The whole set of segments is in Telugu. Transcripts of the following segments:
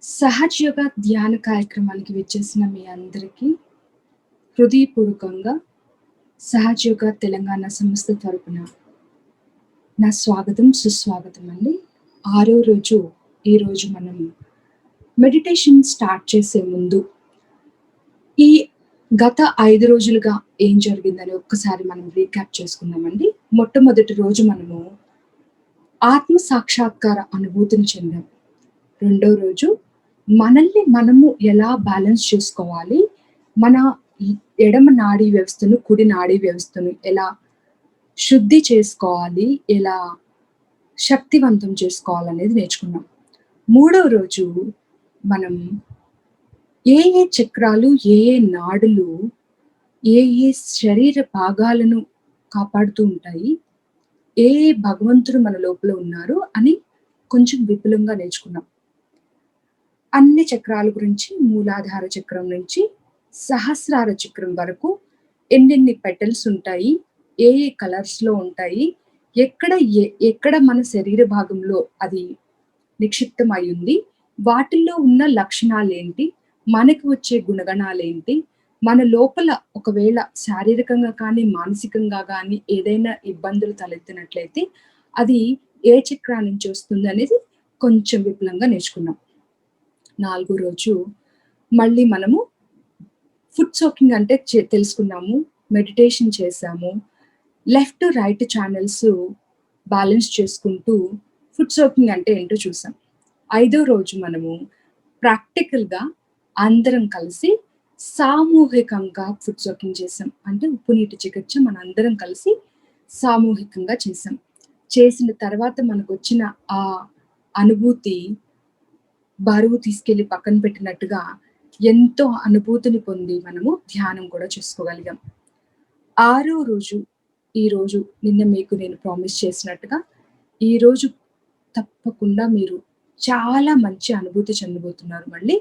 సహజయోగ ధ్యాన కార్యక్రమానికి విచ్చేసిన మీ అందరికీ హృదయపూర్వకంగా సహజయోగ తెలంగాణ సంస్థ తరపున నా స్వాగతం, సుస్వాగతం అండి. ఆరో రోజు ఈరోజు మనం మెడిటేషన్ స్టార్ట్ చేసే ముందు ఈ గత 5 రోజులుగా ఏం జరిగిందని ఒక్కసారి మనం రీక్యాప్ చేసుకుందామండి. మొట్టమొదటి రోజు మనము ఆత్మ సాక్షాత్కార అనుభూతిని చెందాం. రెండో రోజు మనల్ని మనము ఎలా బ్యాలెన్స్ చేసుకోవాలి, మన ఎడమ నాడీ వ్యవస్థను, కుడి నాడీ వ్యవస్థను ఎలా శుద్ధి చేసుకోవాలి, ఎలా శక్తివంతం చేసుకోవాలనేది నేర్చుకున్నాం. మూడో రోజు మనం ఏ ఏ చక్రాలు, ఏ ఏ నాడులు, ఏ ఏ శరీర భాగాలను కాపాడుతూ ఉంటాయి, ఏ ఏ భగవంతుడు మన లోపల ఉన్నారు అని కొంచెం విపులంగా నేర్చుకున్నాం. అన్ని చక్రాల గురించి మూలాధార చక్రం నుంచి సహస్రార చక్రం వరకు ఎన్నెన్ని పెటల్స్ ఉంటాయి, ఏ ఏ కలర్స్‌లో ఉంటాయి, ఎక్కడ ఎక్కడ మన శరీర భాగంలో అది నిక్షిప్తమై ఉంది, వాటిల్లో ఉన్న లక్షణాలేంటి, మనకు వచ్చే గుణగణాలేంటి, మన లోపల ఒకవేళ శారీరకంగా కానీ, మానసికంగా గానీ ఏదైనా ఇబ్బందులు తలెత్తినట్లయితే అది ఏ చక్రా నుంచి వస్తుందనేది కొంచెం విపులంగా నేర్చుకున్నాం. నాలుగో రోజు మళ్ళీ మనము ఫుడ్ సోకింగ్ అంటే తెలుసుకున్నాము. మెడిటేషన్ చేశాము. లెఫ్ట్, రైట్ ఛానెల్స్ బ్యాలెన్స్ చేసుకుంటూ ఫుడ్ సోకింగ్ అంటే ఏంటో చూసాం. ఐదో రోజు మనము ప్రాక్టికల్‌గా అందరం కలిసి సామూహికంగా ఫుడ్ సోకింగ్ చేసాం. అంటే ఉప్పు నీటి చికిత్స మనందరం కలిసి సామూహికంగా చేసాం. చేసిన తర్వాత మనకొచ్చిన ఆ అనుభూతి బరువు తీసుకెళ్ళి పక్కన పెట్టినట్టుగా ఎంతో అనుభూతిని పొంది మనము ధ్యానం కూడా చేసుకోగలిగాం. ఆరో రోజు ఈరోజు నిన్న మీకు నేను ప్రామిస్ చేసినట్టుగా ఈరోజు తప్పకుండా మీరు చాలా మంచి అనుభూతి చెందబోతున్నారు మళ్ళీ.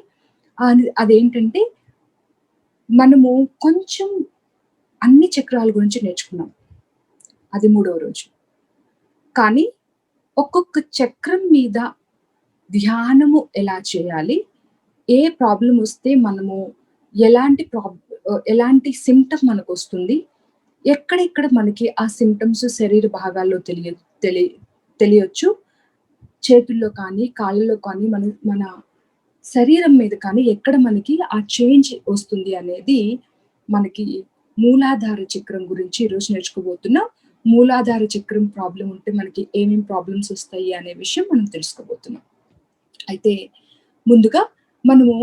అదేంటంటే మనము కొంచెం అన్ని చక్రాల గురించి నేర్చుకున్నాం. అది మూడో రోజు. కానీ ఒక్కొక్క చక్రం మీద ధ్యానము ఎలా చేయాలి? ఏ ప్రాబ్లమ్ వస్తే మనము ఎలాంటి ఎలాంటి సింప్టమ్ మనకొస్తుంది? ఎక్కడెక్కడ మనకి ఆ సింప్టమ్స్ శరీర భాగాల్లో తెలి తెలియొచ్చు. చేతుల్లో కానీ, కాళ్ళలో కానీ మన మన శరీరం మీద కానీ ఎక్కడ మనకి ఆ చేంజ్ వస్తుంది అనేది మనకి మూలాధార చక్రం గురించి ఈరోజు నేర్చుకోబోతున్నాం. మూలాధార చక్రం ప్రాబ్లమ్ ఉంటే మనకి ఏమేం ప్రాబ్లమ్స్ వస్తాయి అనే విషయం మనం తెలుసుకోబోతున్నాం. అయితే ముందుగా మనము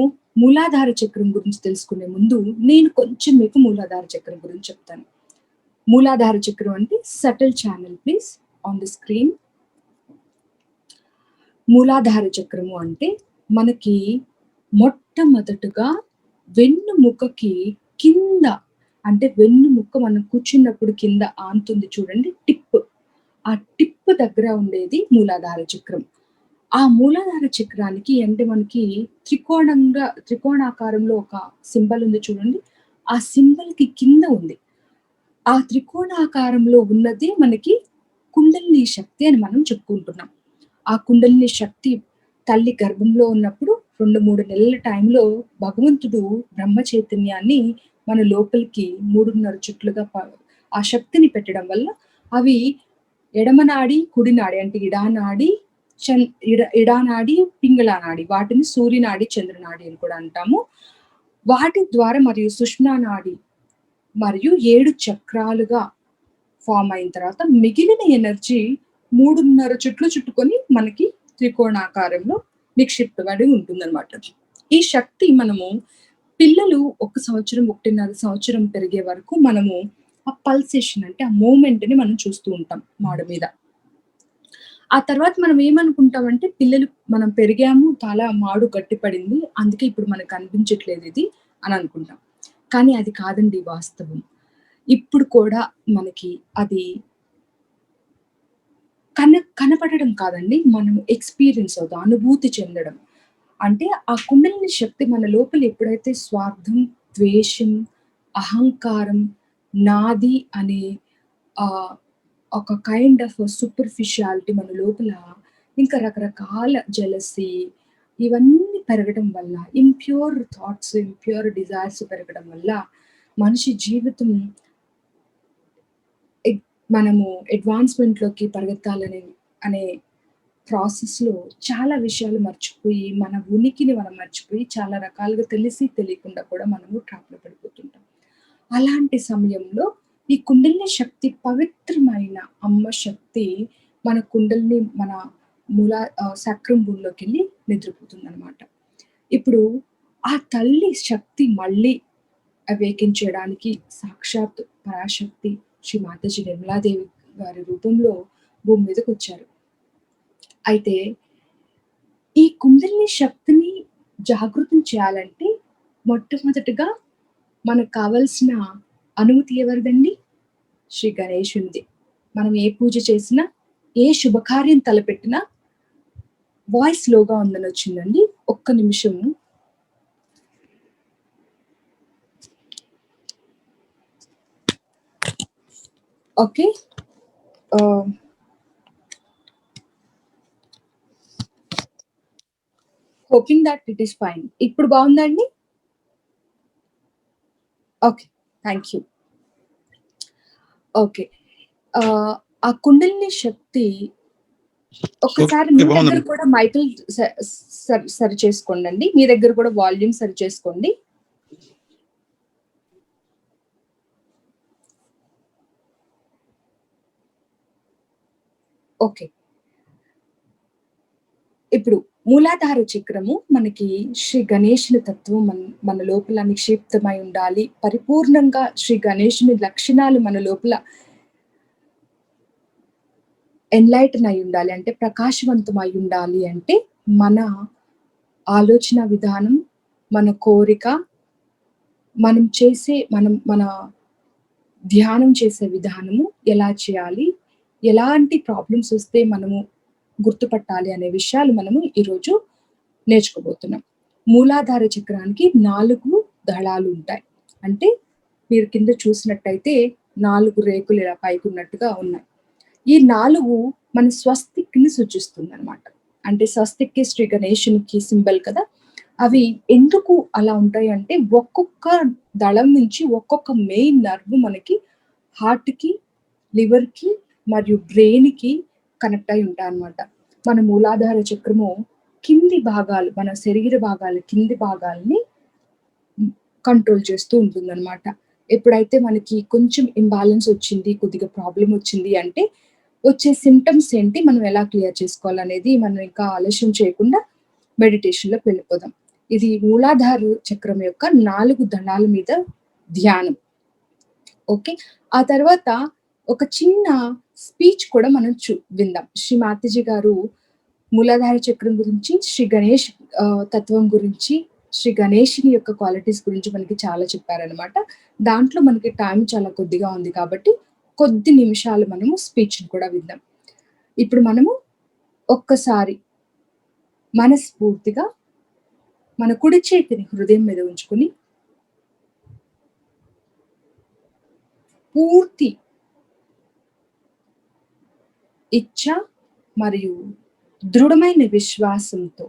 మూలాధార చక్రం గురించి తెలుసుకునే ముందు నేను కొంచెం మీకు మూలాధార చక్రం గురించి చెప్తాను. మూలాధార చక్రం అంటే subtle channel please on the screen. మూలాధార చక్రము అంటే మనకి మొట్టమొదటగా వెన్నుముకకి కింద అంటే వెన్నుముక్క మనం కూర్చున్నప్పుడు కింద ఆనుతుంది చూడండి టిప్. ఆ టిప్ దగ్గర ఉండేది మూలాధార చక్రం. ఆ మూలాధార చక్రానికి అంటే మనకి త్రికోణాకారంలో ఒక సింబల్ ఉంది చూడండి. ఆ సింబల్‌కి కింద ఉంది. ఆ త్రికోణాకారంలో ఉన్నదే మనకి కుండలిని శక్తి అని మనం చెప్పుకుంటున్నాం. ఆ కుండలిని శక్తి తల్లి గర్భంలో ఉన్నప్పుడు 2, 3 నెలల టైంలో భగవంతుడు బ్రహ్మ చైతన్యాన్ని మన లోపలికి 3:30 చుట్లుగా ఆ శక్తిని పెట్టడం వల్ల అవి ఎడమ నాడి, కుడి నాడి అంటే ఇడానాడి, ఇడానాడి, పింగళ నాడి వాటిని సూర్యనాడి, చంద్రనాడి అని కూడా అంటాము. వాటి ద్వారా మరియు సుషుమ్నా నాడి మరియు 7 చక్రాలుగా ఫార్మ్ అయిన తర్వాత మిగిలిన ఎనర్జీ 3:30 చుట్లు చుట్టుకొని మనకి త్రికోణాకారంలో నిక్షిప్తమై ఉంటుందన్నమాట. ఈ శక్తి మనము పిల్లలు 1 సంవత్సరం, 1.5 సంవత్సరం పెరిగే వరకు మనము ఆ పల్సేషన్ అంటే ఆ మూవ్‌మెంట్‌ని మనం చూస్తూ ఉంటాం మాడ మీద. ఆ తర్వాత మనం ఏమనుకుంటామంటే పిల్లలు మనం పెరిగాము, మాడు గట్టిపడింది. అందుకే ఇప్పుడు మనకు కనిపించట్లేదు ఇది అని అనుకుంటాం. కానీ అది కాదండి వాస్తవం. ఇప్పుడు కూడా మనకి అది కనపడడం కాదండి. మనం ఎక్స్‌పీరియన్స్ అవుతాం. అనుభూతి చెందడం. అంటే ఆ కుండలిని శక్తి మన లోపల ఎప్పుడైతే స్వార్థం, ద్వేషం, అహంకారం, నాది అనే ఆహ్, ఒక కైండ్ ఆఫ్ సూపర్ఫిషియాలిటీ మన లోపల ఇంకా రకరకాల జెలసీ ఇవన్నీ పెరగడం వల్ల, ఇంప్యూర్ థాట్స్, ఇంప్యూర్ డిజైర్స్ పెరగడం వల్ల మనిషి జీవితం ఎగ్ మనము అడ్వాన్స్‌మెంట్‌లోకి పరిగెత్తాలనే అనే ప్రాసెస్‌లో చాలా విషయాలు మర్చిపోయి, మన ఉనికిని మనం మర్చిపోయి, చాలా రకాలుగా తెలిసి తెలియకుండా కూడా మనము ట్రాప్‌లో పడిపోతుంటాం. అలాంటి సమయంలో ఈ కుండలిని శక్తి పవిత్రమైన అమ్మ శక్తి మన కుండలిని మన సక్రం భూమిలోకెళ్ళి నిద్రపోతుందనమాట. ఇప్పుడు ఆ తల్లి శక్తి మళ్ళీ అవేకెన్ చేయడానికి సాక్షాత్ పరాశక్తి శ్రీ మాతాజీ నిర్మలాదేవి గారి రూపంలో భూమి మీదకొచ్చారు. అయితే ఈ కుండలిని శక్తిని జాగృతం చేయాలంటే మొట్టమొదటగా మనకు కావాల్సిన అనుమతి ఎవరిదండి? శ్రీ గణేశునిది. మనం ఏ పూజ చేసినా, ఏ శుభకార్యం తలపెట్టినా వాయిస్ లోగా ఉందనొచ్చిందండి. ఒక్క నిమిషము. ఓకే. ఆహ్, hoping that it is fine. ఇప్పుడు బావుందా అండి? ఓకే. Thank you. ఓకే. ఆహ్, ఆ కుండలిని శక్తి ఒక్కసారి ఓకే. మీ దగ్గర బావుందండి. కూడా మైకులు సరి చేసుకోండండి. మీ దగ్గర కూడా వాల్యూమ్ సరి చేసుకోండి. ఓకే. ఇప్పుడు మూలాధార చక్రము మనకి శ్రీ గణేశుని తత్వం మన లోపల నిక్షిప్తమై ఉండాలి. పరిపూర్ణంగా శ్రీ గణేశుని లక్షణాలు మన లోపల ఎన్‌లైటన్ అయ్యుండాలి. అంటే ప్రకాశవంతమై ఉండాలి అంటే, మన ఆలోచన విధానం, మన కోరిక, మనం చేసే మన ధ్యానం చేసే విధానము ఎలా చేయాలి? ఎలాంటి ప్రాబ్లమ్స్ వస్తే మనము గుర్తుపట్టాలి అనే విషయాలు మనము ఈరోజు నేర్చుకోబోతున్నాం. మూలాధార చక్రానికి 4 దళాలుంటాయి. అంటే మీరు కింద చూసినట్టయితే 4 రేకులు ఇలా పైకున్నట్టుగా ఉన్నాయి. ఈ 4 మన స్వస్తిక్‌ని సూచిస్తుందనమాట. అంటే స్వస్తిక్‌కి శ్రీ గణేశునికి సింబల్ కదా! అవి ఎందుకు అలా ఉంటాయంటే, ఒక్కొక్క దళం నుంచి ఒక్కొక్క మెయిన్ నర్వ్ మనకి హార్ట్‌కి, లివర్‌కి మరియు బ్రెయిన్‌కి కనెక్ట్ అయి ఉంటాయన్నమాట. మన మూలాధార చక్రము కింది భాగాలు, మన శరీర భాగాలు కింది భాగాల్ని కంట్రోల్ చేస్తూ ఉంటుందన్నమాట. ఎప్పుడైతే మనకి కొంచెం ఇంబాలెన్స్ వచ్చింది, కొద్దిగా ప్రాబ్లమ్ వచ్చింది అంటే, వచ్చే సింప్టమ్స్ ఏంటి? మనం ఎలా క్లియర్ చేసుకోవాలనేది మనం ఇంకా ఆలస్యం చేయకుండా మెడిటేషన్‌లోకి వెళ్ళిపోదాం. ఇది మూలాధార చక్రం యొక్క 4 దళాల మీద ధ్యానం. ఓకే. ఆ తర్వాత ఒక చిన్న స్పీచ్ కూడా మనం విందాం. శ్రీ మాతాజీ గారు మూలాధార చక్రం గురించి, శ్రీ గణేష్ తత్వం గురించి, శ్రీ గణేషుని యొక్క క్వాలిటీస్ గురించి మనకి చాలా చెప్పారనమాట. దాంట్లో మనకి టైం చాలా కొద్దిగా ఉంది కాబట్టి, కొద్ది నిమిషాలు మనము స్పీచ్‌ని కూడా విందాం. ఇప్పుడు మనము ఒక్కసారి మనస్ఫూర్తిగా మన కుడి చేతిని హృదయం మీద ఉంచుకొని పూర్తి ఇచ్ఛ మరియు దృఢమైన విశ్వాసంతో,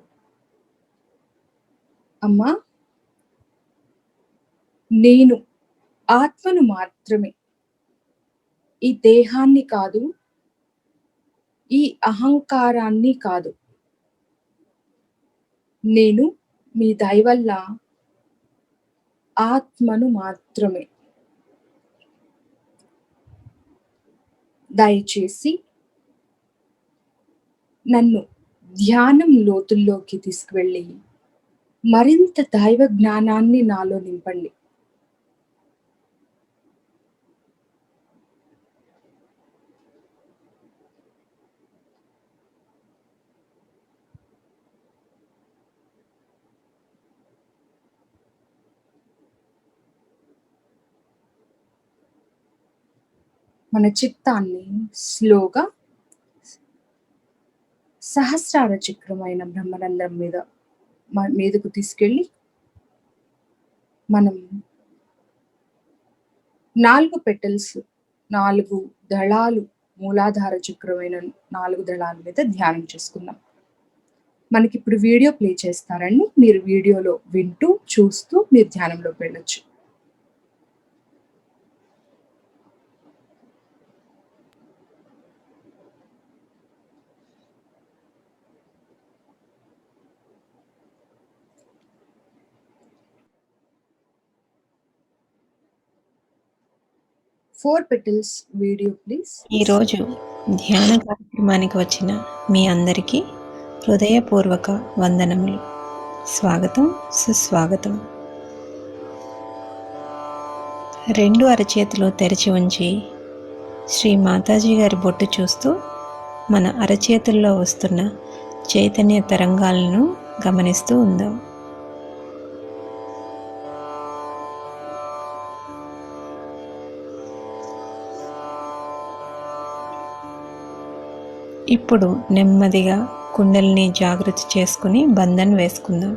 అమ్మా! నేను ఆత్మను మాత్రమే. ఈ దేహాన్ని కాదు, ఈ అహంకారాన్ని కాదు. నేను మీ దయ వల్ల ఆత్మను మాత్రమే. దయచేసి నన్ను ధ్యానం లోతుల్లోకి తీసుకువెళ్ళి, మరింత దైవ జ్ఞానాన్ని నాలో నింపండి. మన చిత్తాన్ని స్లోగా సహస్రార చక్రమైన బ్రహ్మరంధ్రం మీదకు తీసుకెళ్ళి, మనం 4 పెటల్స్, 4 దళాలు, మూలాధార చక్రమైన 4 దళాల మీద ధ్యానం చేసుకుందాం. మనకిప్పుడు వీడియో ప్లే చేస్తారండి. మీరు వీడియోలో వింటూ, చూస్తూ మీరు ధ్యానంలోకి వెళ్ళొచ్చు. Four petals video please. ఈరోజు ధ్యాన కార్యక్రమానికి వచ్చిన మీ అందరికీ హృదయపూర్వక వందనములు. స్వాగతం, సుస్వాగతం. 2 అరచేతులు తెరిచి ఉంచి శ్రీ మాతాజీ గారి బొట్టు చూస్తూ మన అరచేతుల్లో వస్తున్న చైతన్య తరంగాలను గమనిస్తూ ఉందాం. ఇప్పుడు నెమ్మదిగా కుండలిని జాగృతి చేసుకుని బంధన్ వేసుకుందాం.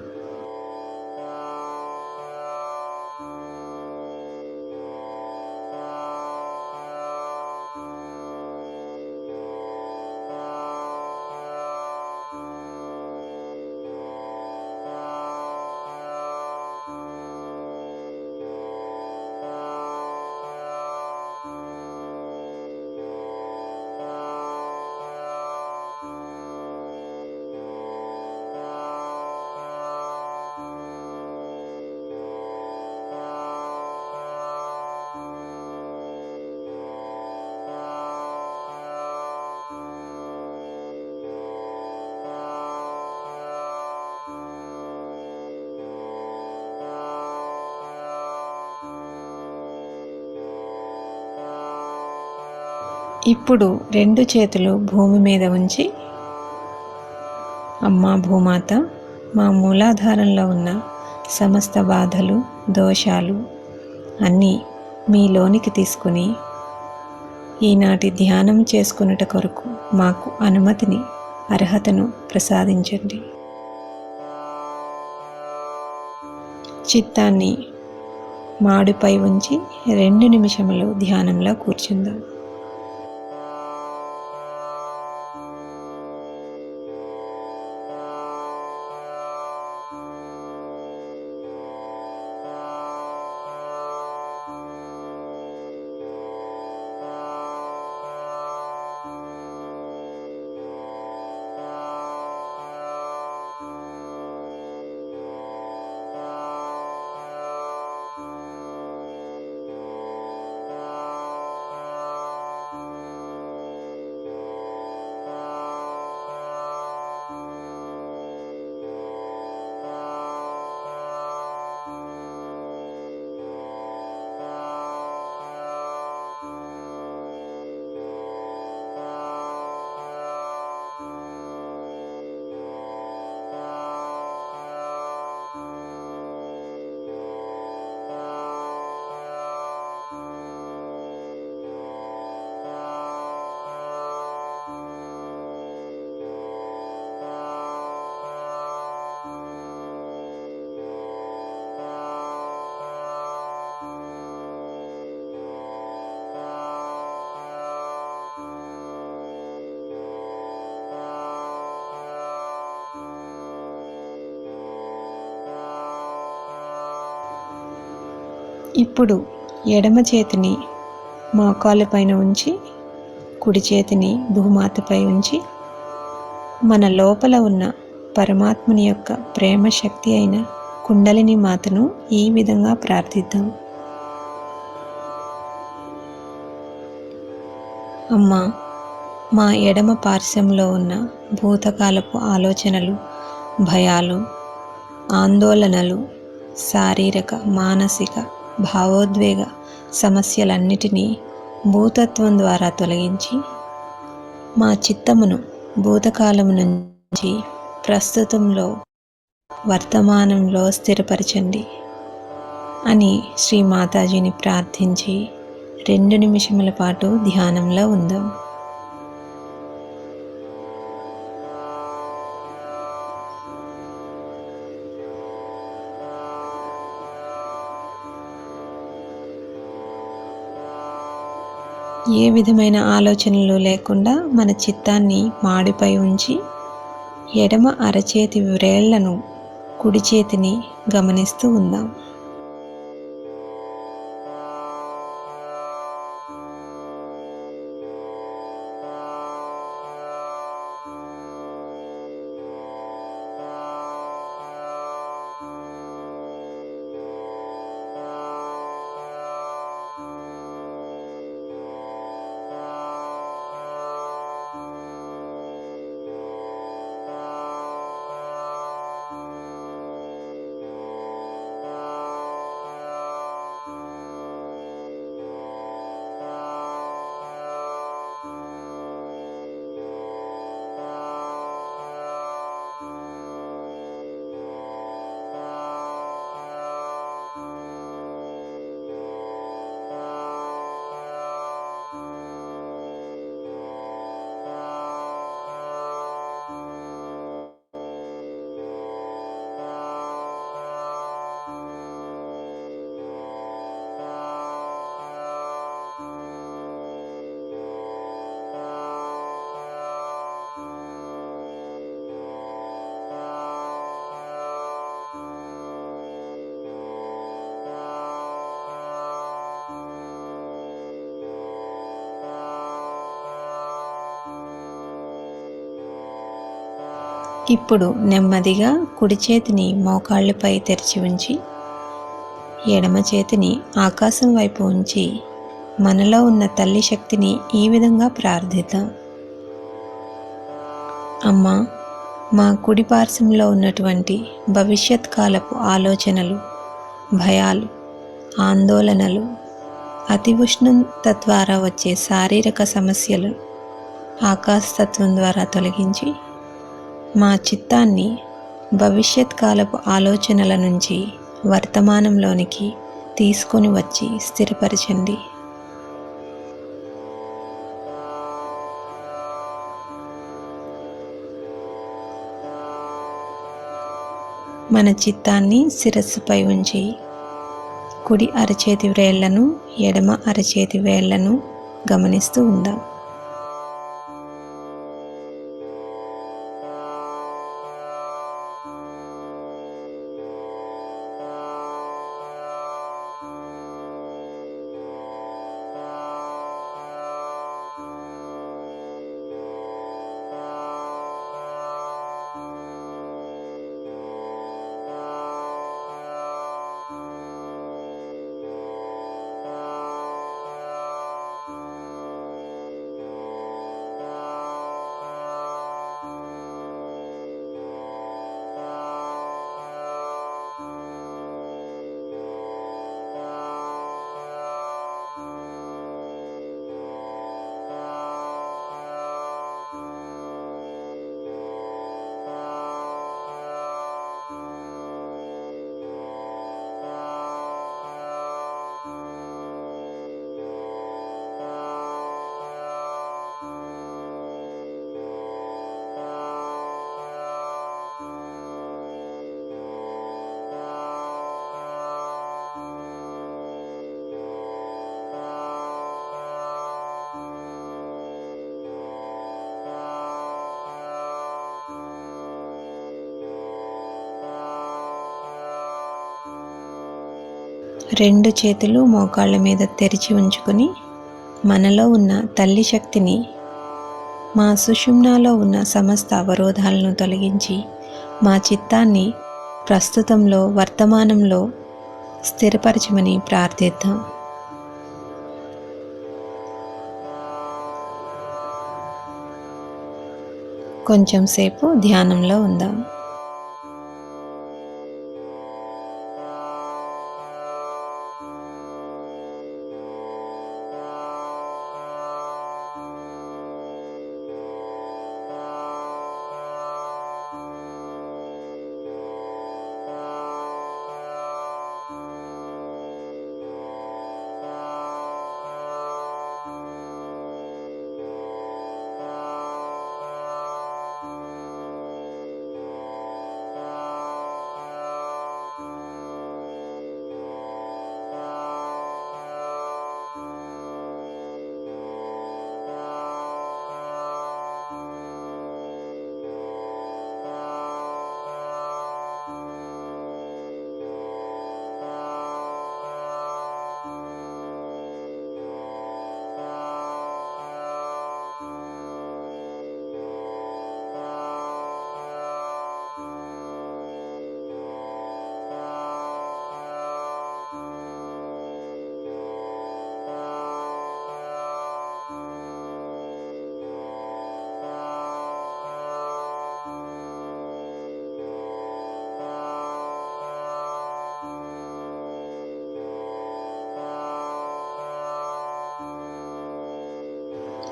ఇప్పుడు 2 చేతులు భూమి మీద ఉంచి, అమ్మా భూమాత, మా మూలాధారంలో ఉన్న సమస్త బాధలు, దోషాలు అన్నీ మీలోనికి తీసుకుని ఈనాటి ధ్యానం చేసుకున్నట కొరకు మాకు అనుమతిని, అర్హతను ప్రసాదించండి. చిత్తాన్ని మాడుపై ఉంచి 2 నిమిషములు ధ్యానంలో కూర్చుందాం. ఇప్పుడు ఎడమ చేతిని మోకాళ్ళపైన ఉంచి, కుడి చేతిని భూమాతపై ఉంచి, మన లోపల ఉన్న పరమాత్మని యొక్క ప్రేమ శక్తి అయిన కుండలిని మాతను ఈ విధంగా ప్రార్థిద్దాం. అమ్మా, మా ఎడమ పార్శ్వంలో ఉన్న భూతకాలపు ఆలోచనలు, భయాలు, ఆందోళనలు, శారీరక, మానసిక, భావోద్వేగ సమస్యలన్నిటినీ భూతత్వం ద్వారా తొలగించి, మా చిత్తమును భూతకాలము నుంచి ప్రస్తుతంలో, వర్తమానంలో స్థిరపరచండి అని శ్రీ మాతాజీని ప్రార్థించి 2 నిమిషముల పాటు ధ్యానంలో ఉందాం. ఏ విధమైన ఆలోచనలు లేకుండా మన చిత్తాన్ని మాడిపై ఉంచి ఎడమ అరచేతి వ్రేళ్లను, కుడి చేతిని గమనిస్తూ ఉందాం. ఇప్పుడు నెమ్మదిగా కుడి చేతిని మోకాళ్ళపై తెరిచి ఉంచి, ఎడమ చేతిని ఆకాశం వైపు ఉంచి, మనలో ఉన్న తల్లి శక్తిని ఈ విధంగా ప్రార్థిద్దాం. అమ్మా, మా కుడి పార్శ్వంలో ఉన్నటువంటి భవిష్యత్ కాలపు ఆలోచనలు, భయాలు, ఆందోళనలు, అతి ఉష్ణత ద్వారా వచ్చే శారీరక సమస్యలు ఆకాశతత్వం ద్వారా తొలగించి, మా చిత్తాన్ని భవిష్యత్ కాలపు ఆలోచనల నుంచి వర్తమానంలోనికి తీసుకొని వచ్చి స్థిరపరచండి. మన చిత్తాన్ని శిరస్సుపై ఉంచి కుడి అరచేతి వ్రేళ్లను, ఎడమ అరచేతి వేళ్లను గమనిస్తూ ఉందాం. రెండు చేతులు మోకాళ్ళ మీద తెరిచి ఉంచుకొని, మనలో ఉన్న తల్లి శక్తిని, మా సుషుమ్నాలో ఉన్న సమస్త అవరోధాలను తొలగించి, మా చిత్తాన్ని ప్రస్తుతంలో వర్తమానంలో స్థిరపరచమని ప్రార్థిద్దాం. కొంచెం సేపు ధ్యానంలో ఉందాం.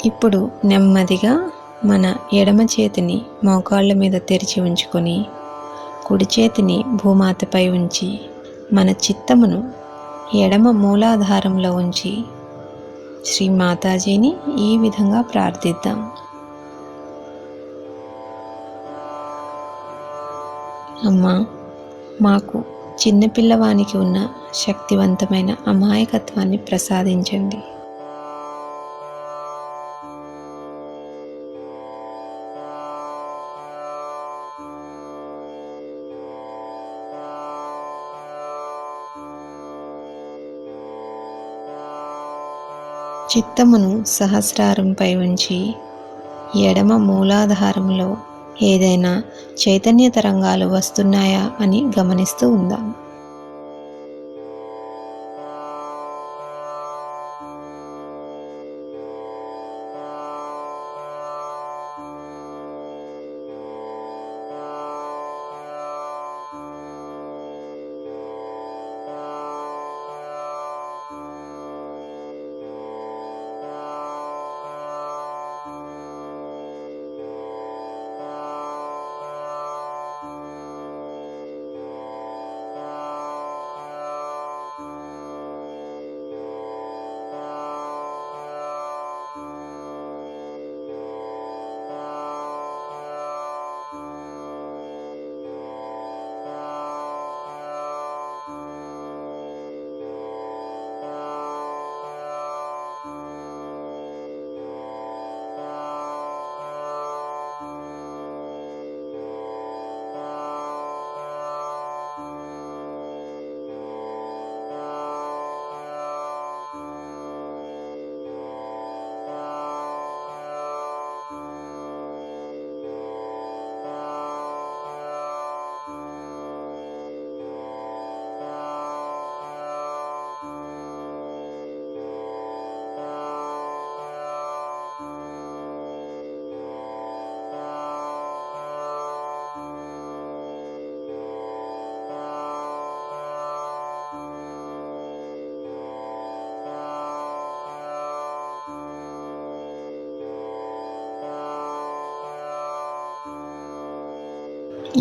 ఇప్పుడు నెమ్మదిగా మన ఎడమ చేతిని మోకాళ్ళ మీద తెరిచి ఉంచుకొని కుడి చేతిని భూమాతపై ఉంచి మన చిత్తమును ఎడమ మూలాధారంలో ఉంచి శ్రీ మాతాజీని ఈ విధంగా ప్రార్థిద్దాం. అమ్మా, మాకు చిన్నపిల్లవానికి ఉన్న శక్తివంతమైన అమాయకత్వాన్ని ప్రసాదించండి. చిత్తమును సహస్రారంపై ఉంచి ఎడమ మూలాధారంలో ఏదైనా చైతన్య తరంగాలు వస్తున్నాయా అని గమనిస్తూ ఉందాం.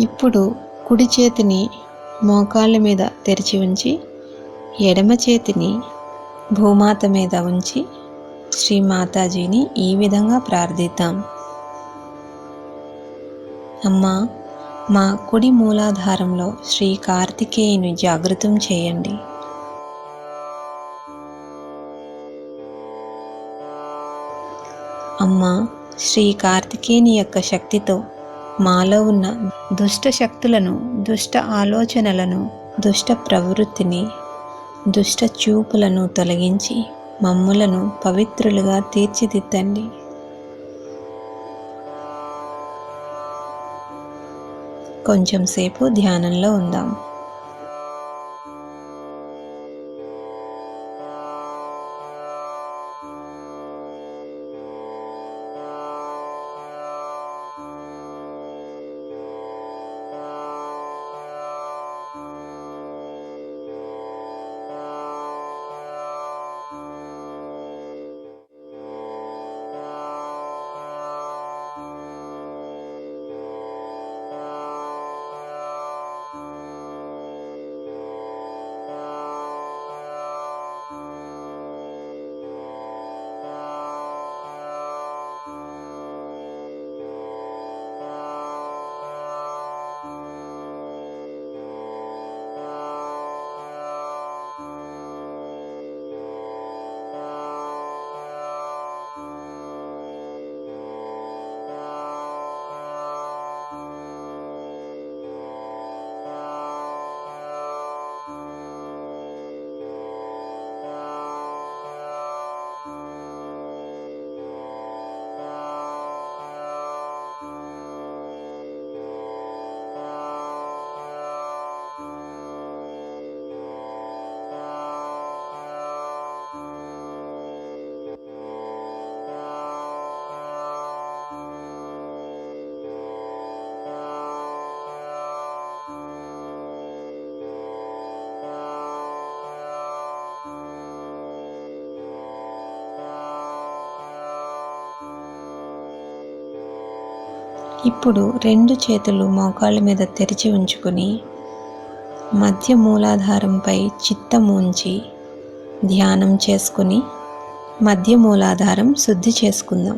ఇప్పుడు కుడి చేతిని మోకాళ్ళ మీద తెరిచి ఉంచి ఎడమ చేతిని భూమాత మీద ఉంచి శ్రీ మాతాజీని ఈ విధంగా ప్రార్థిద్దాం. అమ్మా, మా కుడి మూలాధారంలో శ్రీ కార్తికేయుని జాగృతం చేయండి. అమ్మా, శ్రీ కార్తికేయుని యొక్క శక్తితో మాలో ఉన్న దుష్ట శక్తులను, దుష్ట ఆలోచనలను, దుష్ట ప్రవృత్తిని, దుష్ట చూపులను తొలగించి మమ్ములను పవిత్రులుగా తీర్చిదిద్దండి. కొంచెం సేపు ధ్యానంలో ఉందాం. ఇప్పుడు 2 చేతులు మోకాళ్ళ మీద తెరిచి ఉంచుకొని మధ్య మూలాధారంపై చిత్తం ఉంచి ధ్యానం చేసుకుని మధ్య మూలాధారం శుద్ధి చేసుకుందాం.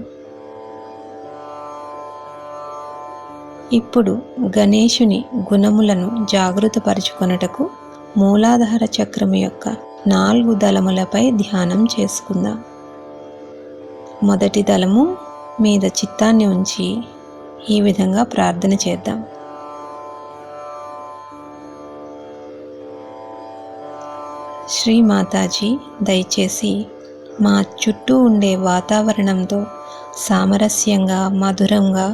ఇప్పుడు గణేశుని గుణములను జాగృతపరుచుకొనుటకు మూలాధార చక్రము యొక్క 4 దళములపై ధ్యానం చేసుకుందాం. మొదటి దళము మీద చిత్తాన్ని ఉంచి ఈ విధంగా ప్రార్థన చేద్దాం. శ్రీ మాతాజీ, దయచేసి మా చుట్టూ ఉండే వాతావరణంతో సామరస్యంగా మధురంగా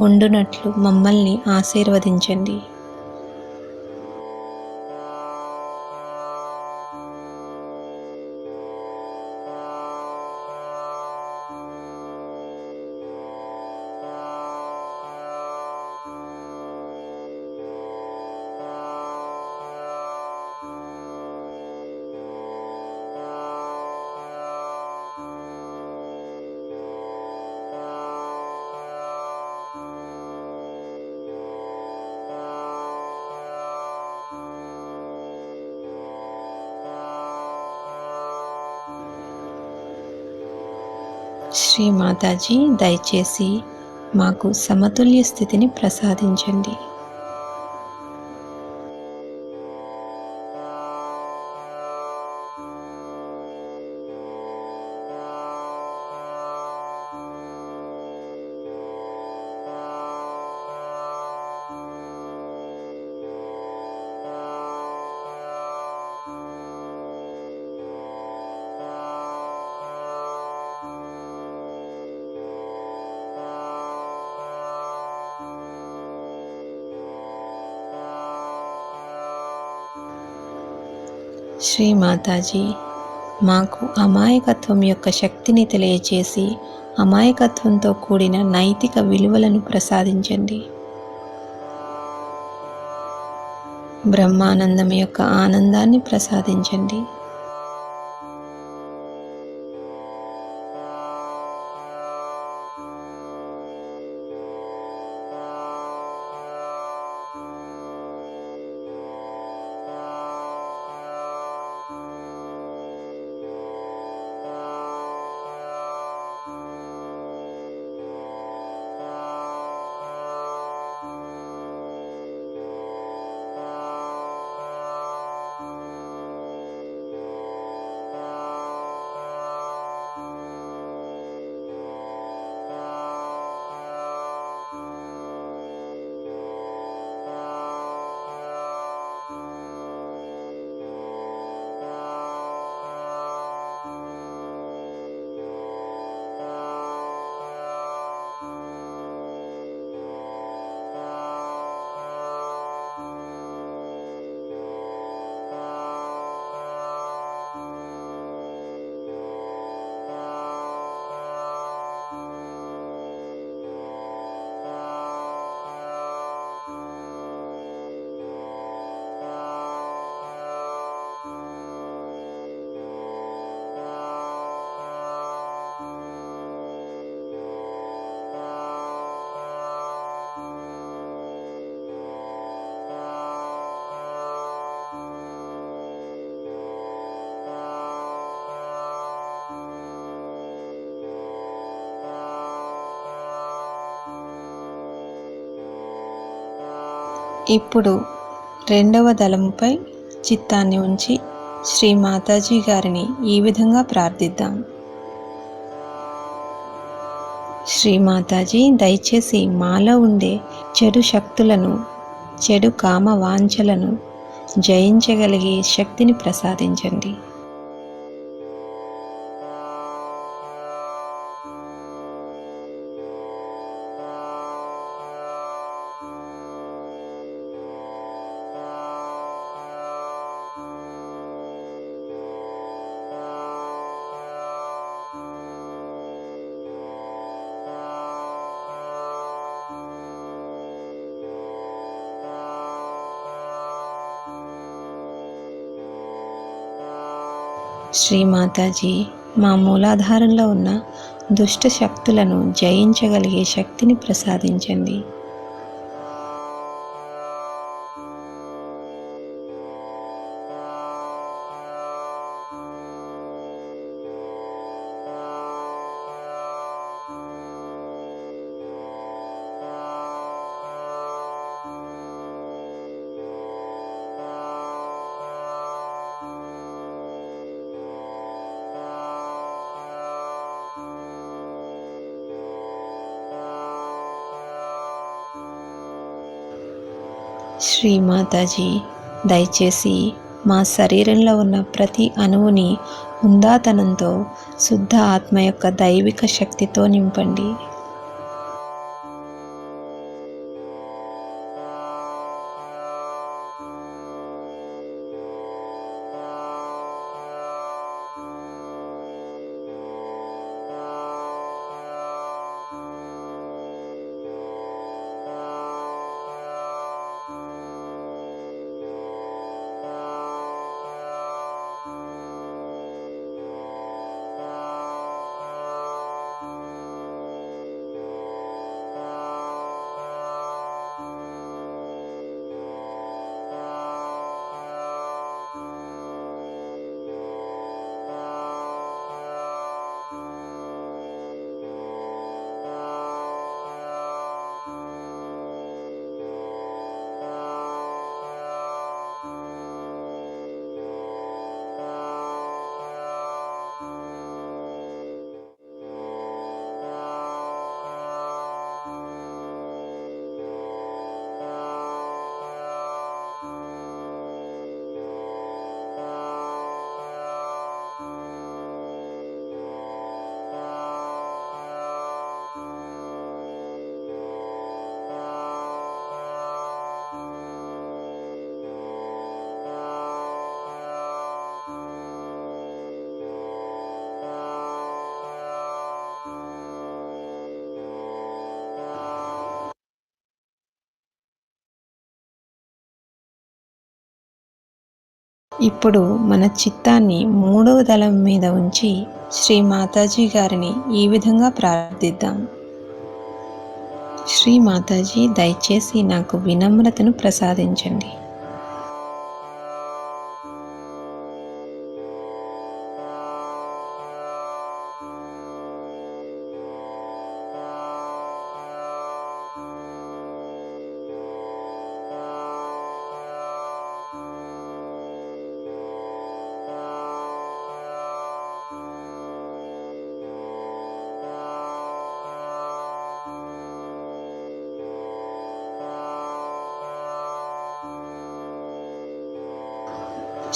ఉండునట్లు మమ్మల్ని ఆశీర్వదించండి. శ్రీ మాతాజీ, దయచేసి మాకు సమతుల్య స్థితిని ప్రసాదించండి. శ్రీ మాతాజీ, మాకు అమాయకత్వం యొక్క శక్తిని తెలియచేసి అమాయకత్వంతో కూడిన నైతిక విలువలను ప్రసాదించండి. బ్రహ్మానందం యొక్క ఆనందాన్ని ప్రసాదించండి. ఇప్పుడు 2వ దళముపై చిత్తాన్ని ఉంచి శ్రీ మాతాజీ గారిని ఈ విధంగా ప్రార్థిద్దాం. శ్రీ మాతాజీ, దయచేసి మాలో ఉండే చెడు శక్తులను, చెడు కామ వాంఛలను జయించగలిగే శక్తిని ప్రసాదించండి. శ్రీ మాతాజీ, మా మూలాధారంలో ఉన్న దుష్ట శక్తులను జయించగలిగే శక్తిని ప్రసాదించండి. శ్రీ మాతాజీ, దయచేసి మా శరీరంలో ఉన్న ప్రతి అణువుని హుందాతనంతో శుద్ధ ఆత్మ యొక్క దైవిక శక్తితో నింపండి. ఇప్పుడు మన చిత్తాన్ని మూడవ దళం మీద ఉంచి శ్రీ మాతాజీ గారిని ఈ విధంగా ప్రార్థిద్దాం. శ్రీ మాతాజీ, దయచేసి నాకు వినమ్రతను ప్రసాదించండి.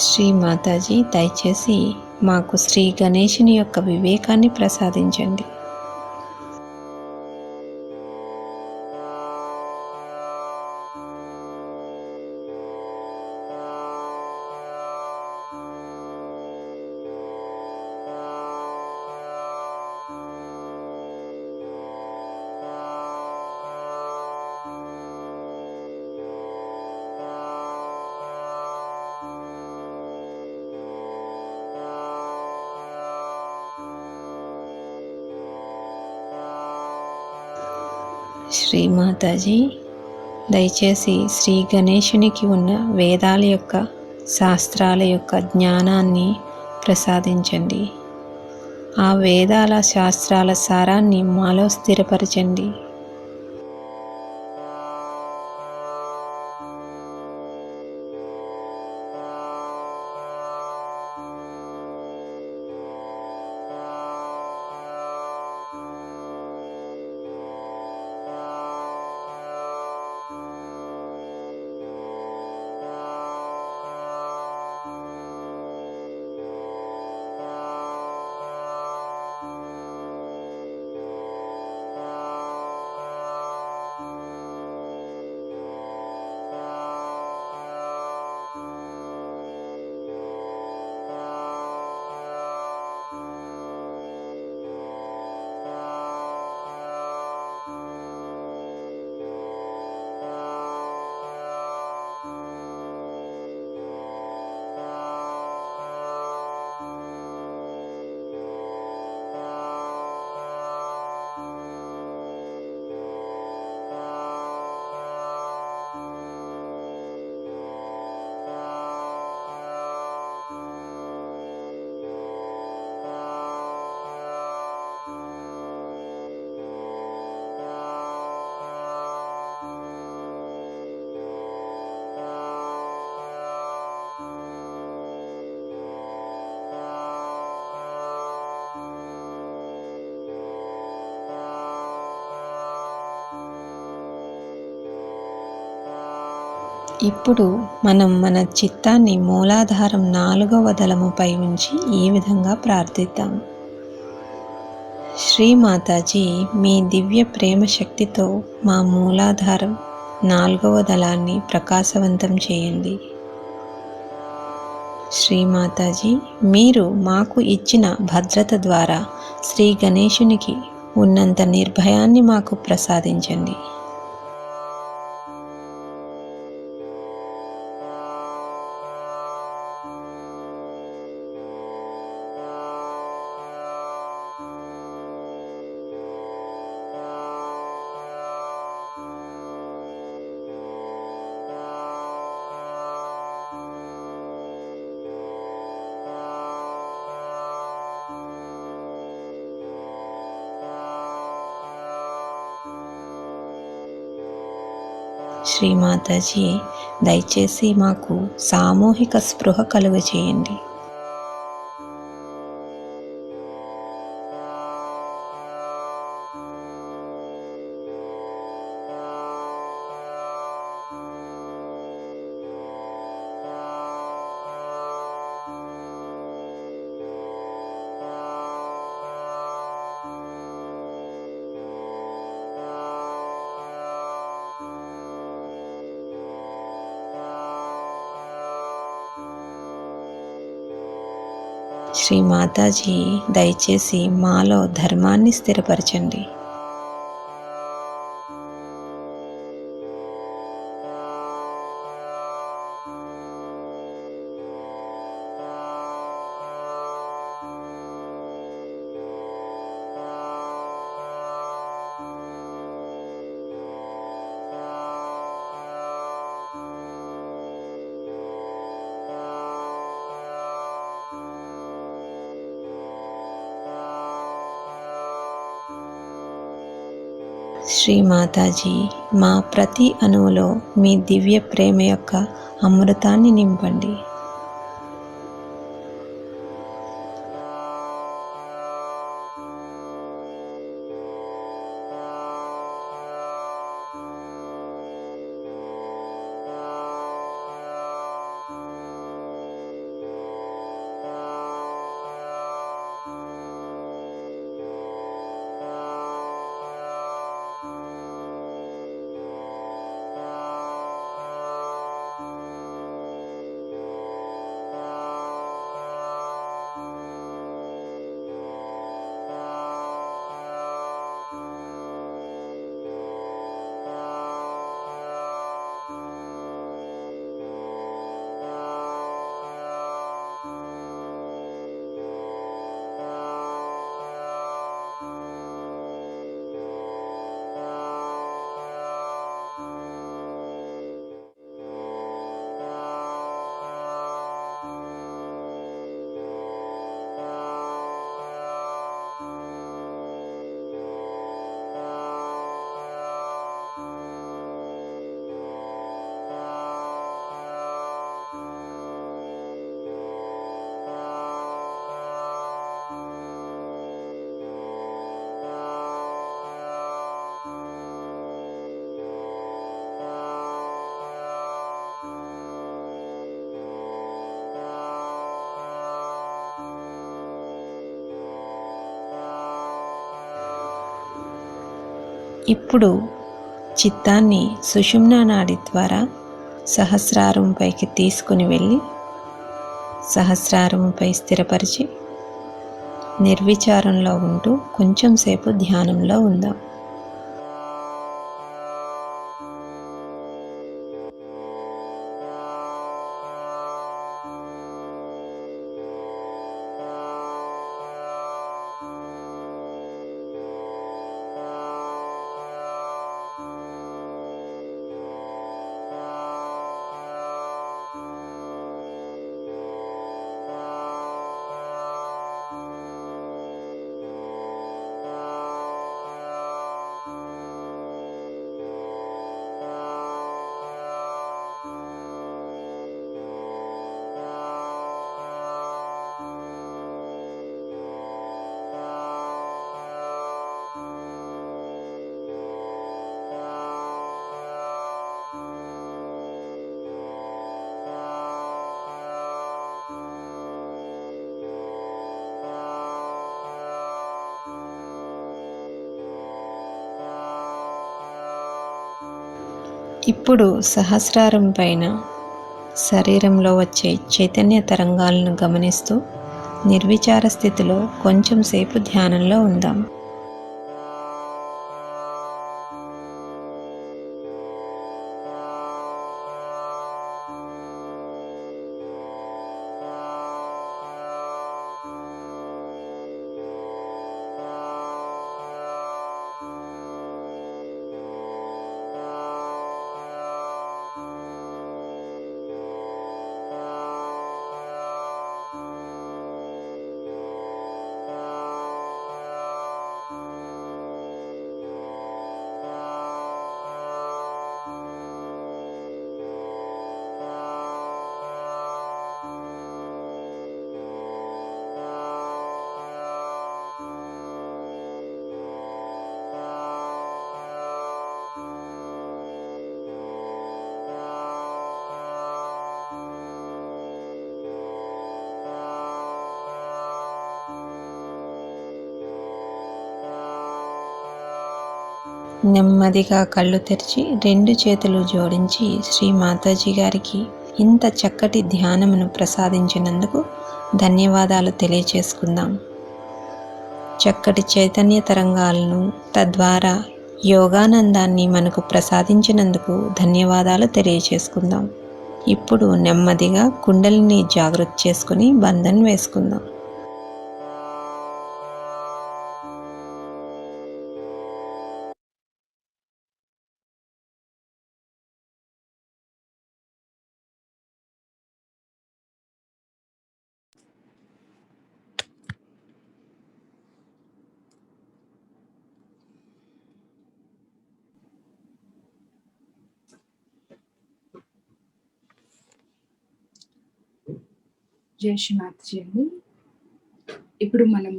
శ్రీ మాతాజీ, దయచేసి మాకు శ్రీ గణేశుని యొక్క వివేకాన్ని ప్రసాదించండి. శ్రీ మాతాజీ, దయచేసి శ్రీ గణేశునికి ఉన్న వేదాల యొక్క శాస్త్రాల యొక్క జ్ఞానాన్ని ప్రసాదించండి. ఆ వేదాల శాస్త్రాల సారాన్ని మాలో స్థిరపరచండి. ఇప్పుడు మనం మన చిత్తాన్ని మూలాధారం 4వ దళముపై ఉంచి ఈ విధంగా ప్రార్థిద్దాం. శ్రీ మాతాజీ, మీ దివ్య ప్రేమ శక్తితో మా మూలాధారం 4వ దళాన్ని ప్రకాశవంతం చేయండి. శ్రీ మాతాజీ, మీరు మాకు ఇచ్చిన భద్రత ద్వారా శ్రీ గణేశునికి ఉన్నంత నిర్భయాన్ని మాకు ప్రసాదించండి. శ్రీ మాతాజీ, దయచేసి మాకు సామూహిక స్పృహ కలుగచేయండి. శ్రీ మాతాజీ, దయచేసి మాలో ధర్మాన్ని స్థిరపరచండి. శ్రీ మాతాజీ, మా ప్రతి అణువులో మీ దివ్య ప్రేమ యొక్క అమృతాన్ని నింపండి. ఇప్పుడు చిత్తాన్ని సుషుమ్నా నాడి ద్వారా సహస్రారముపైకి తీసుకుని వెళ్ళి సహస్రారముపై స్థిరపరిచి నిర్విచారంలో ఉంటూ కొంచెం సేపు ధ్యానంలో ఉందాం. ఇప్పుడు సహస్రారం పైన శరీరంలో వచ్చే చైతన్య తరంగాలను గమనిస్తూ నిర్విచార స్థితిలో కొంచెం సేపు ధ్యానంలో ఉందాం. నెమ్మదిగా కళ్ళు తెరిచి 2 చేతులు జోడించి శ్రీ మాతాజీ గారికి ఇంత చక్కటి ధ్యానమును ప్రసాదించినందుకు ధన్యవాదాలు తెలియచేసుకుందాం. చక్కటి చైతన్య తరంగాలను తద్వారా యోగానందాన్ని మనకు ప్రసాదించినందుకు ధన్యవాదాలు తెలియచేసుకుందాం. ఇప్పుడు నెమ్మదిగా కుండలిని జాగృత చేసుకుని బంధన్ వేసుకుందాం. జై శ్రీ మాతాజీ అండి. ఇప్పుడు మనం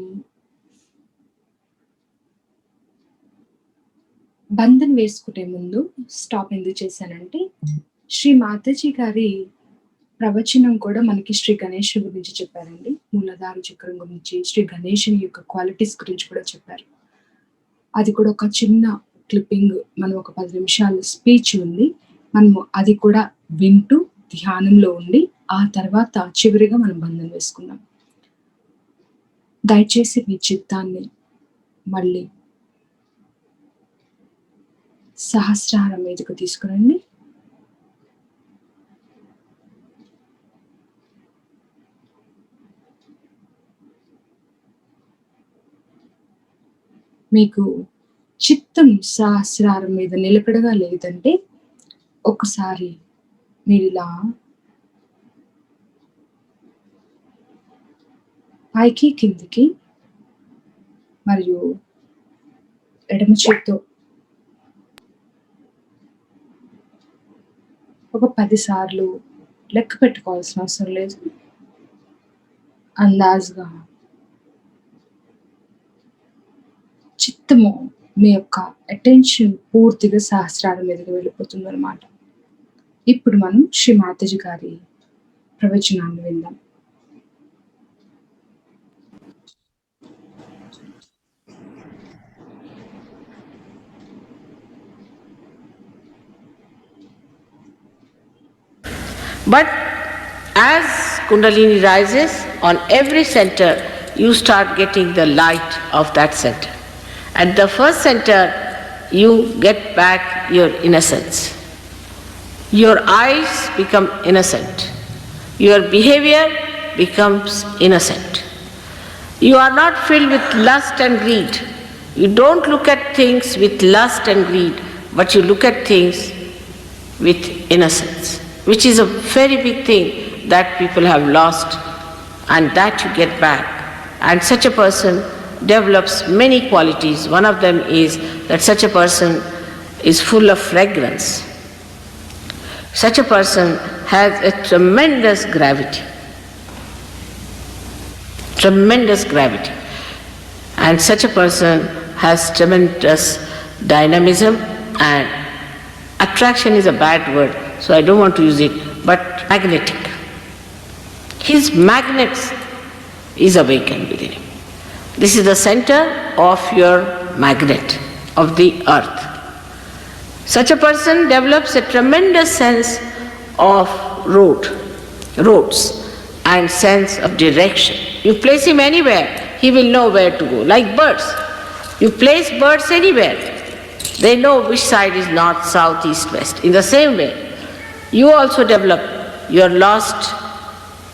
బంధన్ వేసుకునే ముందు స్టాప్ ఎందుకు చేశానంటే, శ్రీ మాతాజీ గారి ప్రవచనం కూడా మనకి శ్రీ గణేష్ గురించి చెప్పారండి. మూలాధార చక్రం గురించి, శ్రీ గణేశుని యొక్క క్వాలిటీస్ గురించి కూడా చెప్పారు. అది కూడా ఒక చిన్న క్లిప్పింగ్, మనం ఒక 10 నిమిషాల స్పీచ్ ఉంది. మనము అది కూడా వింటూ ధ్యానంలో ఉండి ఆ తర్వాత చివరిగా మనం బంధం వేసుకుందాం. దయచేసి మీ చిత్తాన్ని మళ్ళీ సహస్రారం మీదకు తీసుకురండి. మీకు చిత్తం సహస్రారం మీద నిలకడగా లేదంటే ఒకసారి మీరు ఇలా పైకి కిందికి మరియు ఎడమ చేత్తో ఒక 10 సార్లు లెక్క పెట్టుకోవాల్సిన అవసరం లేదు. అందాజుగా చిత్తము మీ యొక్క అటెన్షన్ పూర్తిగా సహస్రారం మీదకి వెళ్ళిపోతుంది అన్నమాట. ఇప్పుడు మనం శ్రీ మాతాజీ గారి ప్రవచనాన్ని విందాం. But as Kundalini rises, on every center you start getting the light of that center. At the first center, you get back your innocence. Your eyes become innocent. Your behavior becomes innocent. You are not filled with lust and greed. You don't look at things with lust and greed, but you look at things with innocence, which is a very big thing that people have lost, and that you get back. And such a person develops many qualities. One of them is that such a person is full of fragrance. Such a person has a tremendous gravity. Tremendous gravity. And such a person has tremendous dynamism, and attraction is a bad word, so I don't want to use it, but magnetic. His magnet is awakened within him. This is the center of your magnet, of the earth. Such a person develops a tremendous sense of roads, and sense of direction. You place him anywhere, he will know where to go. Like birds. You place birds anywhere, they know which side is north, south, east, west. In the same way, you also develop your lost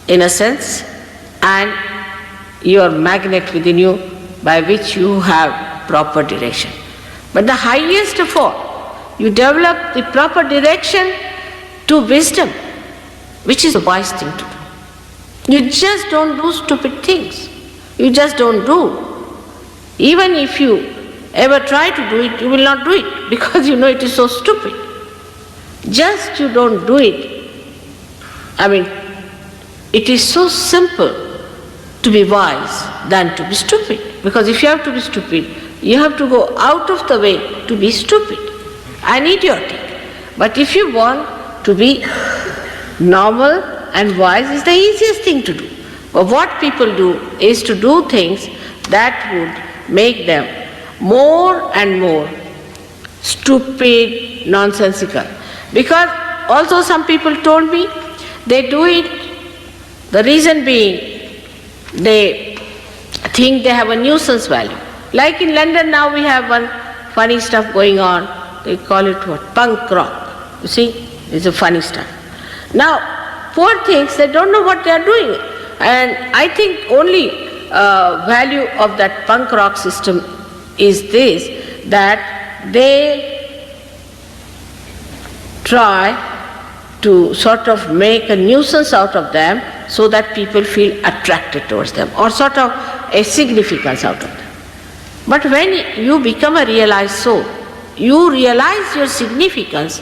innocence and your magnet within you by which you have proper direction. But the highest of all, you develop the proper direction to wisdom, which is a wise thing to do. You just don't do stupid things. You just don't do. Even if you ever try to do it, you will not do it because you know it is so stupid. Just you don't do it. I mean, it is so simple to be wise than to be stupid. Because if you have to be stupid, you have to go out of the way to be stupid and idiotic. But if you want to be normal and wise, is the easiest thing to do. But what people do is to do things that would make them more and more stupid, nonsensical. Because also some people told me they do it, the reason being they think they have a nuisance value. Like in London now we have one funny stuff going on, they call it what? Punk rock. You see, it's a funny stuff. Now, poor things, they don't know what they are doing. And I think only value of that punk rock system is this, that they try to sort of make a nuisance out of them so that people feel attracted towards them, or sort of a significance out of them. But when you become a realized soul, you realize your significance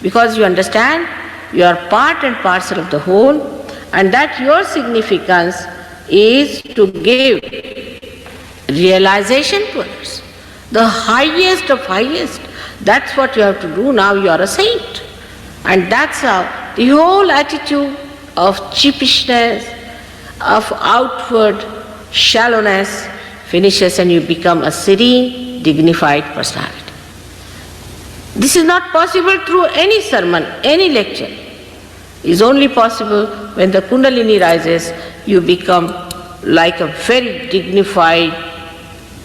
because you understand you are part and parcel of the whole, and that your significance is to give realization to others. The highest of highest, that's what you have to do. Now you are a saint. And that's how the whole attitude of cheapishness, of outward shallowness finishes and you become a serene, dignified personality. This is not possible through any sermon, any lecture. It is only possible when the Kundalini rises, you become like a very dignified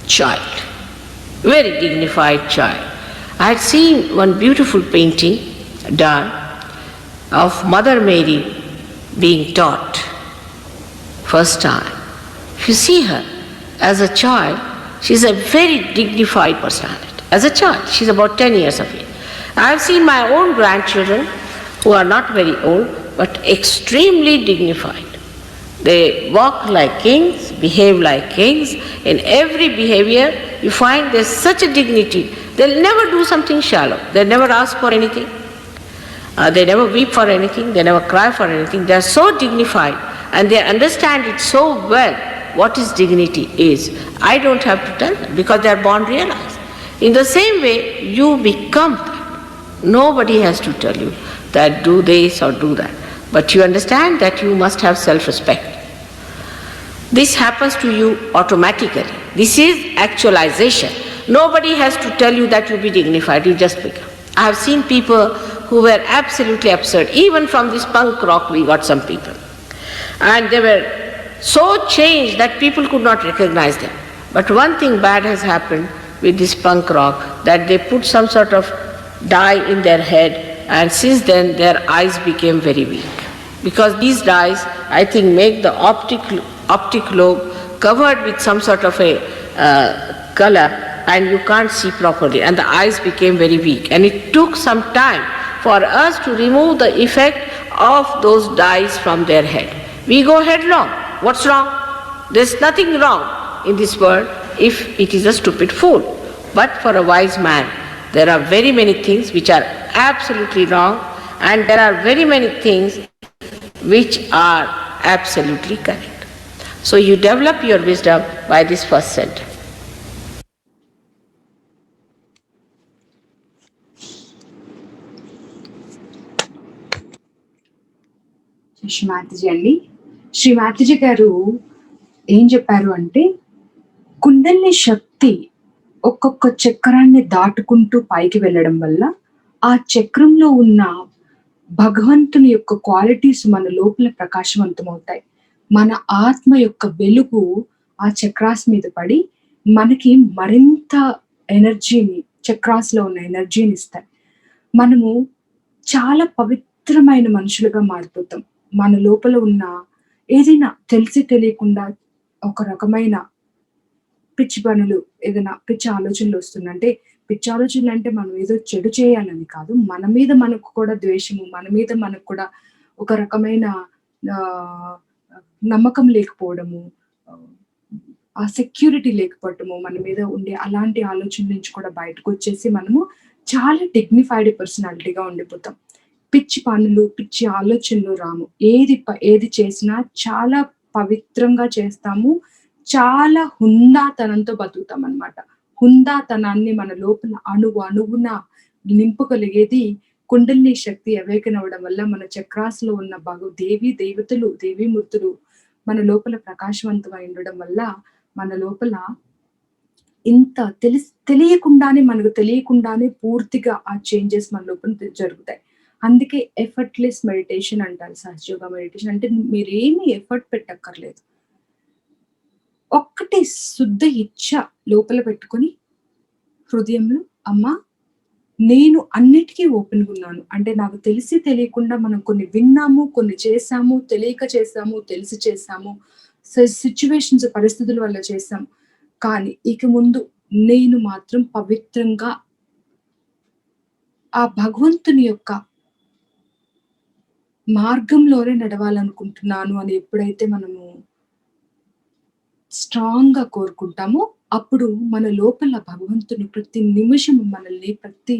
child. Very dignified child. I had seen one beautiful painting done of Mother Mary being taught first time. If you see her as a child, she is a very dignified personality. As a child, she is about 10 years of age. I have seen my own grandchildren who are not very old but extremely dignified. They walk like kings, behave like kings. In every behavior you find there's such a dignity. They'll never do something shallow. They'll never ask for anything. They never weep for anything. They never cry for anything. They're so dignified and they understand it so well what is dignity is. I don't have to tell them because they're born realized. In the same way, you become that. Nobody has to tell you that do this or do that. But you understand that you must have self-respect. This happens to you automatically. This is actualization. Nobody has to tell you that you be dignified, you just become. I have seen people who were absolutely absurd. Even from this punk rock we got some people. And they were so changed that people could not recognize them. But one thing bad has happened with this punk rock, that they put some sort of dye in their head, and since then their eyes became very weak. Because these dyes, I think, make the optic lobe covered with some sort of a color, and you can't see properly, and the eyes became very weak. And it took some time for us to remove the effect of those dyes from their head. We go headlong. What's wrong? There's nothing wrong in this world if it is a stupid fool. But for a wise man, there are very many things which are absolutely wrong, and there are very many things which are absolutely correct. So you develop your wisdom by this first center. శ్రీమాతజీ అండి, శ్రీమాతజీ గారు ఏం చెప్పారు అంటే, కుండలిని శక్తి ఒక్కొక్క చక్రాన్ని దాటుకుంటూ పైకి వెళ్ళడం వల్ల ఆ చక్రంలో ఉన్న భగవంతుని యొక్క క్వాలిటీస్ మన లోపల ప్రకాశవంతమవుతాయి. మన ఆత్మ యొక్క వెలుగు ఆ చక్రాస్ మీద పడి, మనకి మరింత ఎనర్జీని, చక్రాస్‌లో ఉన్న ఎనర్జీని ఇస్తాయి. మనము చాలా పవిత్రమైన మనుషులుగా మారిపోతాం. మన లోపల ఉన్న ఏదైనా తెలిసి తెలియకుండా ఒక రకమైన పిచ్చి పనులు, ఏదైనా పిచ్చి ఆలోచనలొస్తుందంటే, పిచ్చి ఆలోచనలంటే మనం ఏదో చెడు చేయాలని కాదు. మన మీద మనకు కూడా ద్వేషము, మన మీద మనకు కూడా ఒక రకమైన ఆహ్, నమ్మకం లేకపోవడము, ఆహ్, ఆ సెక్యూరిటీ లేకపోవటము, మన మీద ఉండే అలాంటి ఆలోచనల నుంచి కూడా బయటకొచ్చేసి మనము చాలా డిగ్నిఫైడ్ పర్సనాలిటీగా ఉండిపోతాం. పిచ్చి పనులు, పిచ్చి ఆలోచనలు రాము. ఏది చేసినా చాలా పవిత్రంగా చేస్తాము. చాలా హుందాతనంతో బతుకుతామనమాట. హుందాతనాన్ని మన లోపల అణువున నింపుగలిగేది కుండలిని శక్తి అవేకెన్ అవ్వడం వల్ల మన చక్రాస్‌లో ఉన్న దేవతలు, దేవీమూర్తులు మన లోపల ప్రకాశవంతమై ఉండడం వల్ల మన లోపల ఇంత తెలియకుండానే మనకు తెలియకుండానే పూర్తిగా ఆ చేంజెస్ మన లోపల జరుగుతాయి. అందుకే ఎఫర్ట్‌లెస్ మెడిటేషన్ అంటారు. సహజయోగ మెడిటేషన్ అంటే మీరేమి ఎఫర్ట్ పెట్టక్కర్లేదు. ఒక్కటి శుద్ధ ఇచ్ఛ లోపల పెట్టుకొని హృదయంలో అమ్మా! నేను అన్నిటికి ఓపెన్‌గున్నాను. అంటే నాకు తెలిసి తెలియకుండా మనం కొన్ని విన్నాము, కొన్ని చేశాము, తెలియక చేశాము, తెలిసి చేశాము. సిట్యుయేషన్స్ పరిస్థితుల వల్ల చేశాం. కానీ ఇక ముందు నేను మాత్రం పవిత్రంగా ఆ భగవంతుని యొక్క మార్గంలోనే నడవాలనుకుంటున్నాను అని ఎప్పుడైతే మనము స్ట్రాంగ్‌గా కోరుకుంటామో, అప్పుడు మన లోపల భగవంతుడు ప్రతి నిమిషం మనల్ని ప్రతి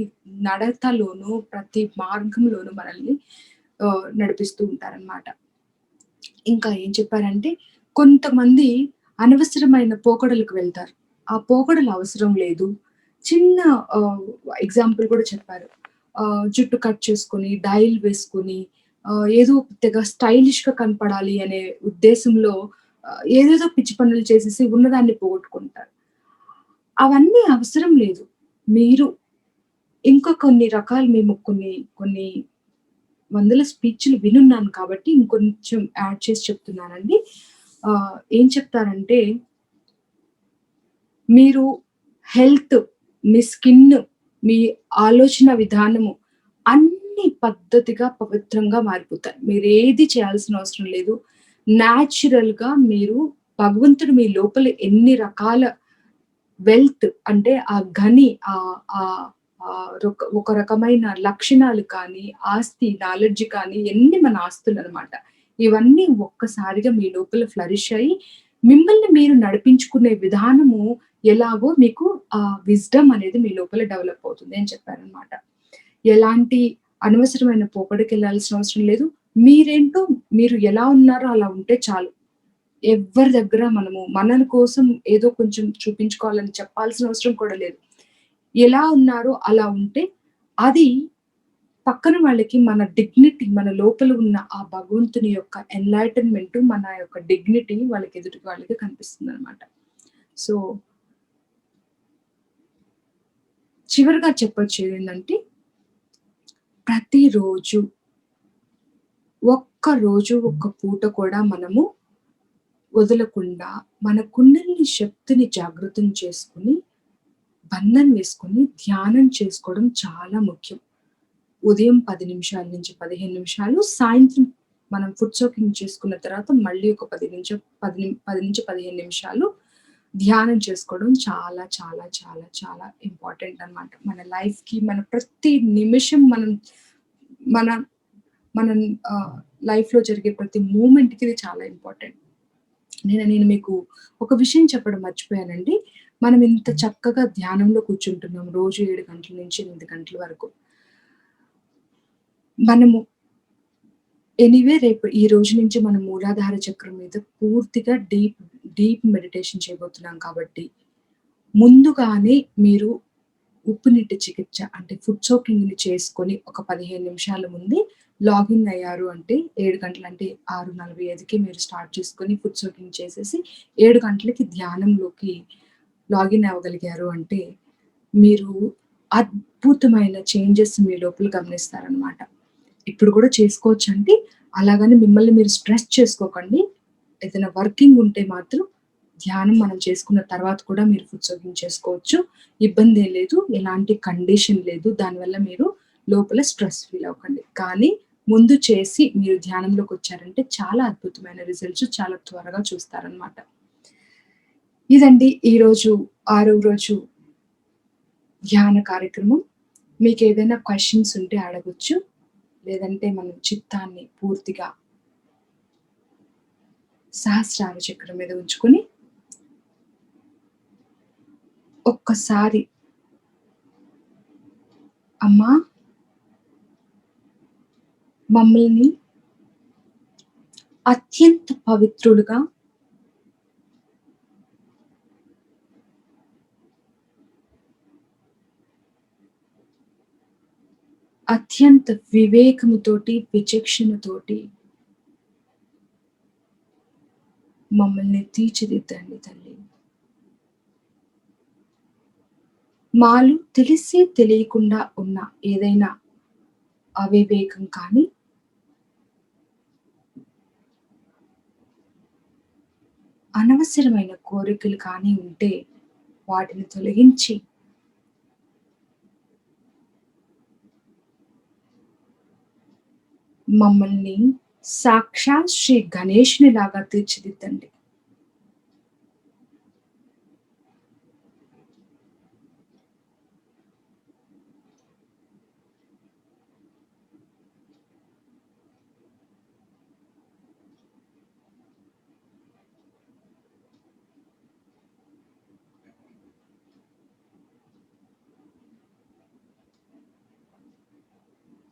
నడతలోనూ, ప్రతి మార్గంలోనూ మనల్ని నడిపిస్తూ ఉంటారనమాట. ఇంకా ఏం చెప్పారంటే, కొంతమంది అనవసరమైన పోకడలకు వెళ్తారు. ఆ పోకడలు అవసరం లేదు. చిన్న ఆహ్, ఎగ్జాంపుల్ కూడా చెప్పారు. జుట్టు కట్ చేసుకొని, డైలు వేసుకొని, ఏదో తెగ స్టైలిష్‌గా కనపడాలి అనే ఉద్దేశంలో ఏదేదో పిచ్చి పనులు చేసేసి ఉన్నదాన్ని పోగొట్టుకుంటారు. అవన్నీ అవసరం లేదు. మీరు ఇంకా కొన్ని రకాలు మేము కొన్ని కొన్ని వందల స్పీచ్‌లు వినున్నాను కాబట్టి ఇంకొంచెం యాడ్ చేసి చెప్తున్నానండి. ఏం చెప్తారంటే, మీరు హెల్త్, మీ స్కిన్, మీ ఆలోచన విధానము అన్నీ పద్ధతిగా, పవిత్రంగా మారిపోతాయి. మీరేది చేయాల్సిన అవసరం లేదు. న్యాచురల్‌గా మీరు భగవంతుడు మీ లోపల ఎన్ని రకాల వెల్త్ అంటే ఆ గని ఆహ్, ఆహ్, ఆహ్, ఒక రకమైన లక్షణాలు కానీ, ఆస్తి, నాలెడ్జ్ కానీ ఇయన్నీ మన ఆస్తులనమాట. ఇవన్నీ ఒక్కసారిగా మీ లోపల ఫ్లరిష్ అయ్యి, మిమ్మల్ని మీరు నడిపించుకునే విధానము ఎలాగో మీకు ఆ విజ్డమ్ అనేది మీ లోపల డెవలప్ అవుతుంది అని చెప్పారనమాట. ఎలాంటి అనవసరమైన పోకడకెళ్ళాల్సిన అవసరం లేదు. మీరేంటో మీరు ఎలా ఉన్నారో అలా ఉంటే చాలు. ఎవ్వరి దగ్గర మనము మనల కోసం ఏదో కొంచెం చూపించుకోవాలని చెప్పాల్సిన అవసరం కూడా లేదు. ఎలా ఉన్నారో అలా ఉంటే, అది పక్కన వాళ్ళకి మన డిగ్నిటీ, మన లోపల ఉన్న ఆ భగవంతుని యొక్క ఎన్‌లైటన్‌మెంట్, మన యొక్క డిగ్నిటీ వాళ్ళకి ఎదుటి వాళ్ళకి కనిపిస్తుందనమాట. సో, చివరగా చెప్పొచ్చేదేంటంటే, ప్రతిరోజు ఒక్క పూట కూడా మనము వదలకుండా మన కుండలిని శక్తిని జాగృతం చేసుకొని, బంధం వేసుకొని ధ్యానం చేసుకోవడం చాలా ముఖ్యం. ఉదయం 10 నిమిషాల నుంచి 15 నిమిషాలు, సాయంత్రం మనం ఫుడ్ సోకింగ్ చేసుకున్న తర్వాత మళ్ళీ ఒక 10-15 నిమిషాలు ధ్యానం చేసుకోవడం చాలా, చాలా, చాలా, చాలా ఇంపార్టెంట్ అన్నమాట. మన లైఫ్‌కి మన ప్రతి నిమిషం మన మనం లైఫ్‌లో జరిగే ప్రతి మూమెంట్‌కి ఇది చాలా ఇంపార్టెంట్. నేను మీకు ఒక విషయం చెప్పడం మర్చిపోయానండి. మనం ఇంత చక్కగా ధ్యానంలో కూర్చుంటున్నాం. రోజు 7 గంటల నుంచి 8 గంటల వరకు. మనము ఎనీవే రేపు ఈ రోజు నుంచి మనం మూలాధార చక్రం మీద పూర్తిగా డీప్ మెడిటేషన్ చేయబోతున్నాం కాబట్టి, ముందుగానే మీరు ఉప్పు నీటి చికిత్స అంటే ఫుడ్ సోకింగ్‌ని చేసుకొని ఒక 15 నిమిషాల ముందే లాగిన్ అయ్యారు అంటే 7 గంటలు అంటే 6:45కి మీరు స్టార్ట్ చేసుకొని ఫుడ్ సోకింగ్ చేసేసి 7 గంటలకి ధ్యానంలోకి లాగిన్ అవ్వగలిగారు అంటే, మీరు అద్భుతమైన చేంజెస్ మీ లోపల గమనిస్తారనమాట. ఇప్పుడు కూడా చేసుకోవచ్చండి. అలాగని మిమ్మల్ని మీరు స్ట్రెస్ చేసుకోకండి. ఏదైనా వర్కింగ్ ఉంటే మాత్రం ధ్యానం మనం చేసుకున్న తర్వాత కూడా మీరు ఫుడ్ సోకింగ్ చేసుకోవచ్చు. ఇబ్బందేం లేదు. ఎలాంటి కండిషన్ లేదు. దానివల్ల మీరు లోపల స్ట్రెస్ ఫీల్ అవ్వకండి. కానీ ముందు చేసి మీరు ధ్యానంలోకొచ్చారంటే చాలా అద్భుతమైన రిజల్ట్స్ చాలా త్వరగా చూస్తారనమాట. ఇదండి ఈరోజు 6వ రోజు ధ్యాన కార్యక్రమం. మీకేదైనా క్వెషన్స్ ఉంటే అడగొచ్చు. లేదంటే మనం చిత్తాన్ని పూర్తిగా సహస్రార చక్రం మీద ఉంచుకొని ఒక్కసారి అమ్మా మమ్మల్ని అత్యంత పవిత్రులుగా అత్యంత వివేకముతోటి, విచక్షణతోటి మమ్మల్ని తీర్చిదిద్దండి తల్లి. మాలో తెలిసి తెలియకుండా ఉన్న ఏదైనా అవివేకం కానీ, అనవసరమైన కోరికలు కానీ ఉంటే వాటిని తొలగించి మమ్మల్ని సాక్షాత్ శ్రీ గణేశునిలాగా తీర్చిదిద్దండి.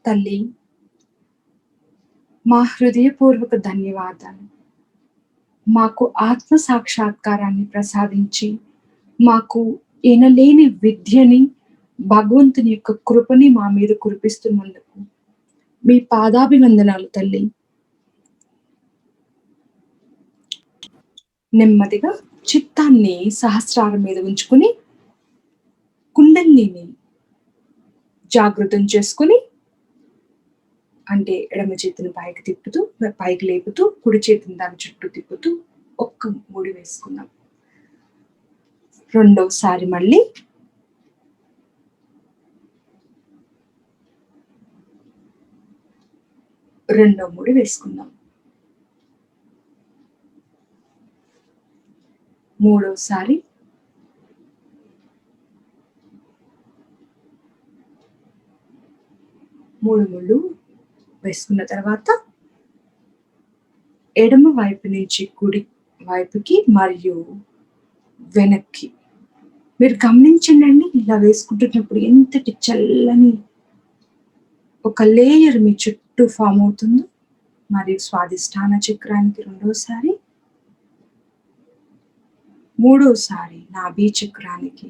తల్లి, మా హృదయపూర్వక ధన్యవాదాలు. మాకు ఆత్మ సాక్షాత్కారాన్ని ప్రసాదించి, మాకు ఎనలేని విద్యని, భగవంతుని యొక్క కృపని మా మీద కురిపిస్తున్నందుకు మీ పాదాభివందనాలు తల్లి. నెమ్మదిగా చిత్తాన్ని సహస్రారం మీద ఉంచుకుని కుండలిని జాగృతం చేసుకుని, అంటే ఎడమ చేతిని పైకి తిప్పుతూ, పైకి లేపుతూ, కుడి చేతిని దాని చుట్టూ తిప్పుతూ ఒక్క ముడి వేసుకుందాం. రెండోసారి మళ్ళీ రెండో ముడి వేసుకుందాం. మూడోసారి మూడు ముళ్ళు వేసుకున్న తర్వాత ఎడమ వైపు నుంచి కుడి వైపుకి మరియు వెనక్కి మీరు గమనించండి. ఇలా వేసుకుంటున్నప్పుడు ఎంతటి చల్లని ఒక లేయర్ మీ చుట్టూ ఫామ్ అవుతుందో. మరియు స్వాదిష్టాన చక్రానికి రెండోసారి, మూడోసారి నాభి చక్రానికి,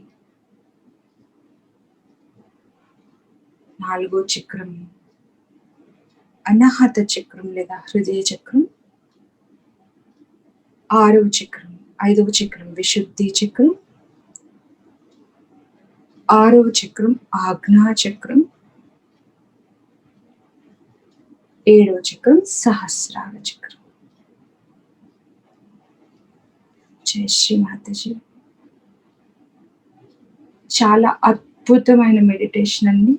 నాలుగో చక్రం అనాహత చక్రం లేదా హృదయ చక్రం, ఆరవ చక్రం, ఐదవ చక్రం విశుద్ధి చక్రం, ఆరవ చక్రం ఆజ్ఞా చక్రం, ఏడవ చక్రం సహస్రార చక్రం. జై శ్రీ మాతాజీ. చాలా అద్భుతమైన మెడిటేషన్ అండి.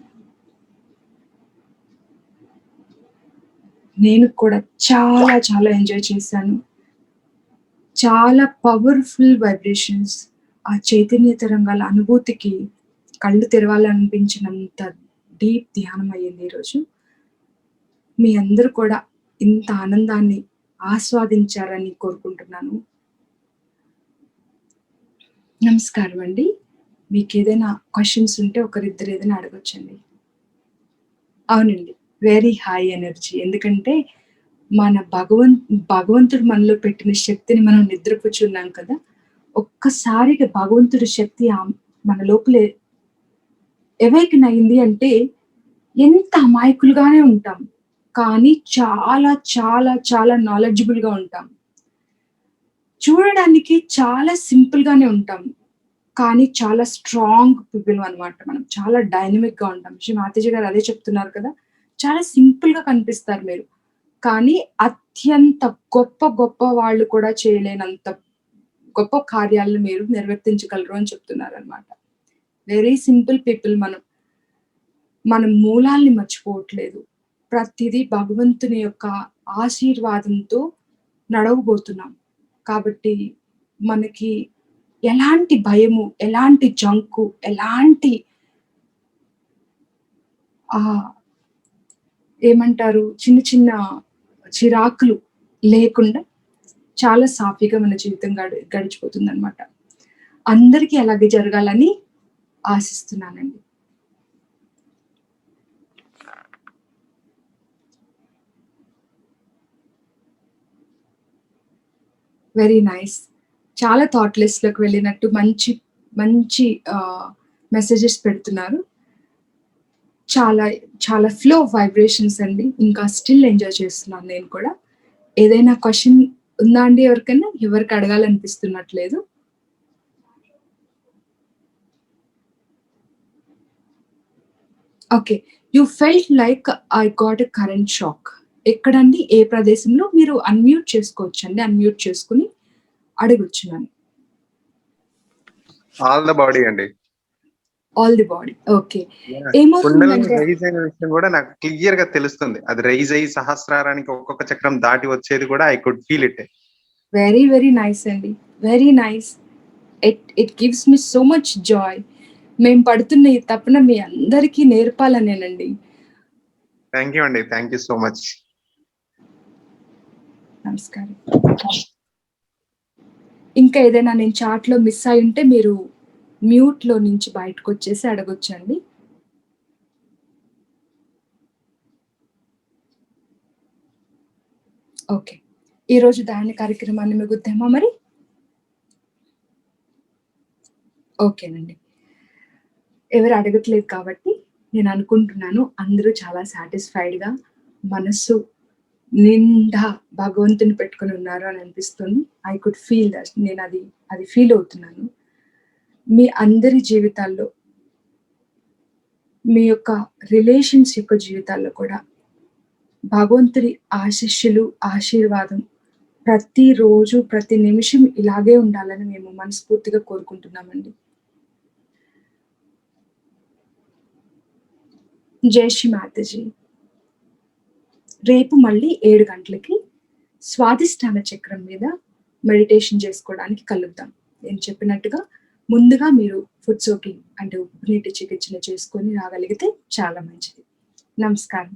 నేను కూడా చాలా చాలా ఎంజాయ్ చేశాను. చాలా పవర్ఫుల్ వైబ్రేషన్స్, ఆ చైతన్య తరంగాల అనుభూతికి కళ్ళు తెరవాలనిపించినంత డీప్ ధ్యానం అయ్యింది ఈరోజు. మీ అందరూ కూడా ఇంత ఆనందాన్ని ఆస్వాదించారని కోరుకుంటున్నాను. నమస్కారం అండి. మీకు ఏదైనా క్వశ్చన్స్ ఉంటే ఒకరిద్దరు ఏదైనా అడగొచ్చండి. అవునండి, వెరీ హై ఎనర్జీ. ఎందుకంటే మన భగవంతుడు మనలో పెట్టిన శక్తిని మనం నిద్రపుచ్చున్నాం కదా. ఒక్కసారిగా భగవంతుడి శక్తి మన లోపలే ఎవేకన్ అయింది అంటే ఎంత అమాయకులుగానే ఉంటాం, కానీ చాలా చాలా చాలా నాలెడ్జబుల్ గా ఉంటాం. చూడడానికి చాలా సింపుల్ గానే ఉంటాం, కానీ చాలా స్ట్రాంగ్ పీపుల్ అనమాట. మనం చాలా డైనమిక్‌గా ఉంటాం. శ్రీ మాతాజీ గారు అదే చెప్తున్నారు కదా! చాలా సింపుల్‌గా కనిపిస్తారు మీరు. కానీ అత్యంత గొప్ప గొప్ప వాళ్ళు కూడా చేయలేనంత గొప్ప కార్యాలను మీరు నిర్వర్తించగలరు అని చెప్తున్నారనమాట. వెరీ సింపుల్ పీపుల్ మనం. మన మూలాల్ని మర్చిపోవట్లేదు. ప్రతిదీ భగవంతుని యొక్క ఆశీర్వాదంతో నడవబోతున్నాం. కాబట్టి మనకి ఎలాంటి భయము, ఎలాంటి జంకు, ఎలాంటి ఆహ్, ఏమంటారు చిన్న చిన్న చిరాకులు లేకుండా చాలా సాఫీగా మన జీవితం గడిచిపోతుందనమాట. అందరికీ అలాగే జరగాలని ఆశిస్తున్నానండి. Very nice. చాలా థాట్‌లెస్‌లోకి వెళ్ళినట్టు మంచి మంచి మెసేజెస్ పెడుతున్నారు. చాలా చాలా ఫ్లో ఆఫ్ వైబ్రేషన్స్ అండి. ఇంకా స్టిల్ ఎంజాయ్ చేస్తున్నాను నేను కూడా. ఏదైనా క్వెషన్ ఉందా అండి ఎవరికైనా? ఎవరికి అడగాలనిపిస్తున్నట్లేదు. Okay. You felt like I got a current shock. ఎక్కడండి? ఏ ప్రదేశంలో? మీరు అన్‌మ్యూట్ చేసుకోవచ్చండి. అన్‌మ్యూట్ చేసుకొని అడగొచ్చు నన్ను. ఆల్ ద బాడీ అండి. All the body. Okay. Yeah! Kundalini ఏమవుతుందంటే రైజ్ అయిన విషయం గూడా నాకు క్లియర్‌గా తెలుస్తుంది. అది రైజ్ అయ్యి సహస్రారానికి ఒక్కొక్క చక్రం దాటి వచ్చేది గూడా I could feel it. Very very nice అండి. Very nice. It gives me so much joy. మేము పడుతున్న ఈ తపన మీ అందరికీ నేర్పాలనేనండి. థాంక్ యూ అండి. Thank you so much. నమస్కారం. ఇంకా ఏదైనా నేను చాట్‌లో మిస్ అయ్యుంటే మీరు మ్యూట్‌లో నుంచి బయటకొచ్చేసి అడగొచ్చండి. ఓకే. ఈరోజు ధ్యాన కార్యక్రమాన్ని ముగిద్దామా మరి? ఓకేనండి. ఎవరు అడగట్లేదు కాబట్టి నేను అనుకుంటున్నాను అందరూ చాలా సాటిస్ఫైడ్‌గా మనస్సు నిండా భగవంతుని పెట్టుకొని ఉన్నారు అని అనిపిస్తుంది. I could feel that. అది ఫీల్ అవుతున్నాను. మీ అందరి జీవితాల్లో మీ యొక్క రిలేషన్స్ యొక్క జీవితాల్లో కూడా భగవంతుడి ఆశీస్సులు, ఆశీర్వాదం ప్రతిరోజు, ప్రతి నిమిషం ఇలాగే ఉండాలని మేము మనస్ఫూర్తిగా కోరుకుంటున్నామండి. జై శ్రీ మాతాజీ. రేపు మళ్ళీ 7 గంటలకి స్వాధిష్టాన చక్రం మీద మెడిటేషన్ చేసుకోవడానికి కలుద్దాం. నేను చెప్పినట్టుగా ముందుగా మీరు ఫుడ్ సోకింగ్ అంటే ఉప్పు నీటి చికిత్సను చేసుకొని రాగలిగితే చాలా మంచిది. నమస్కారం.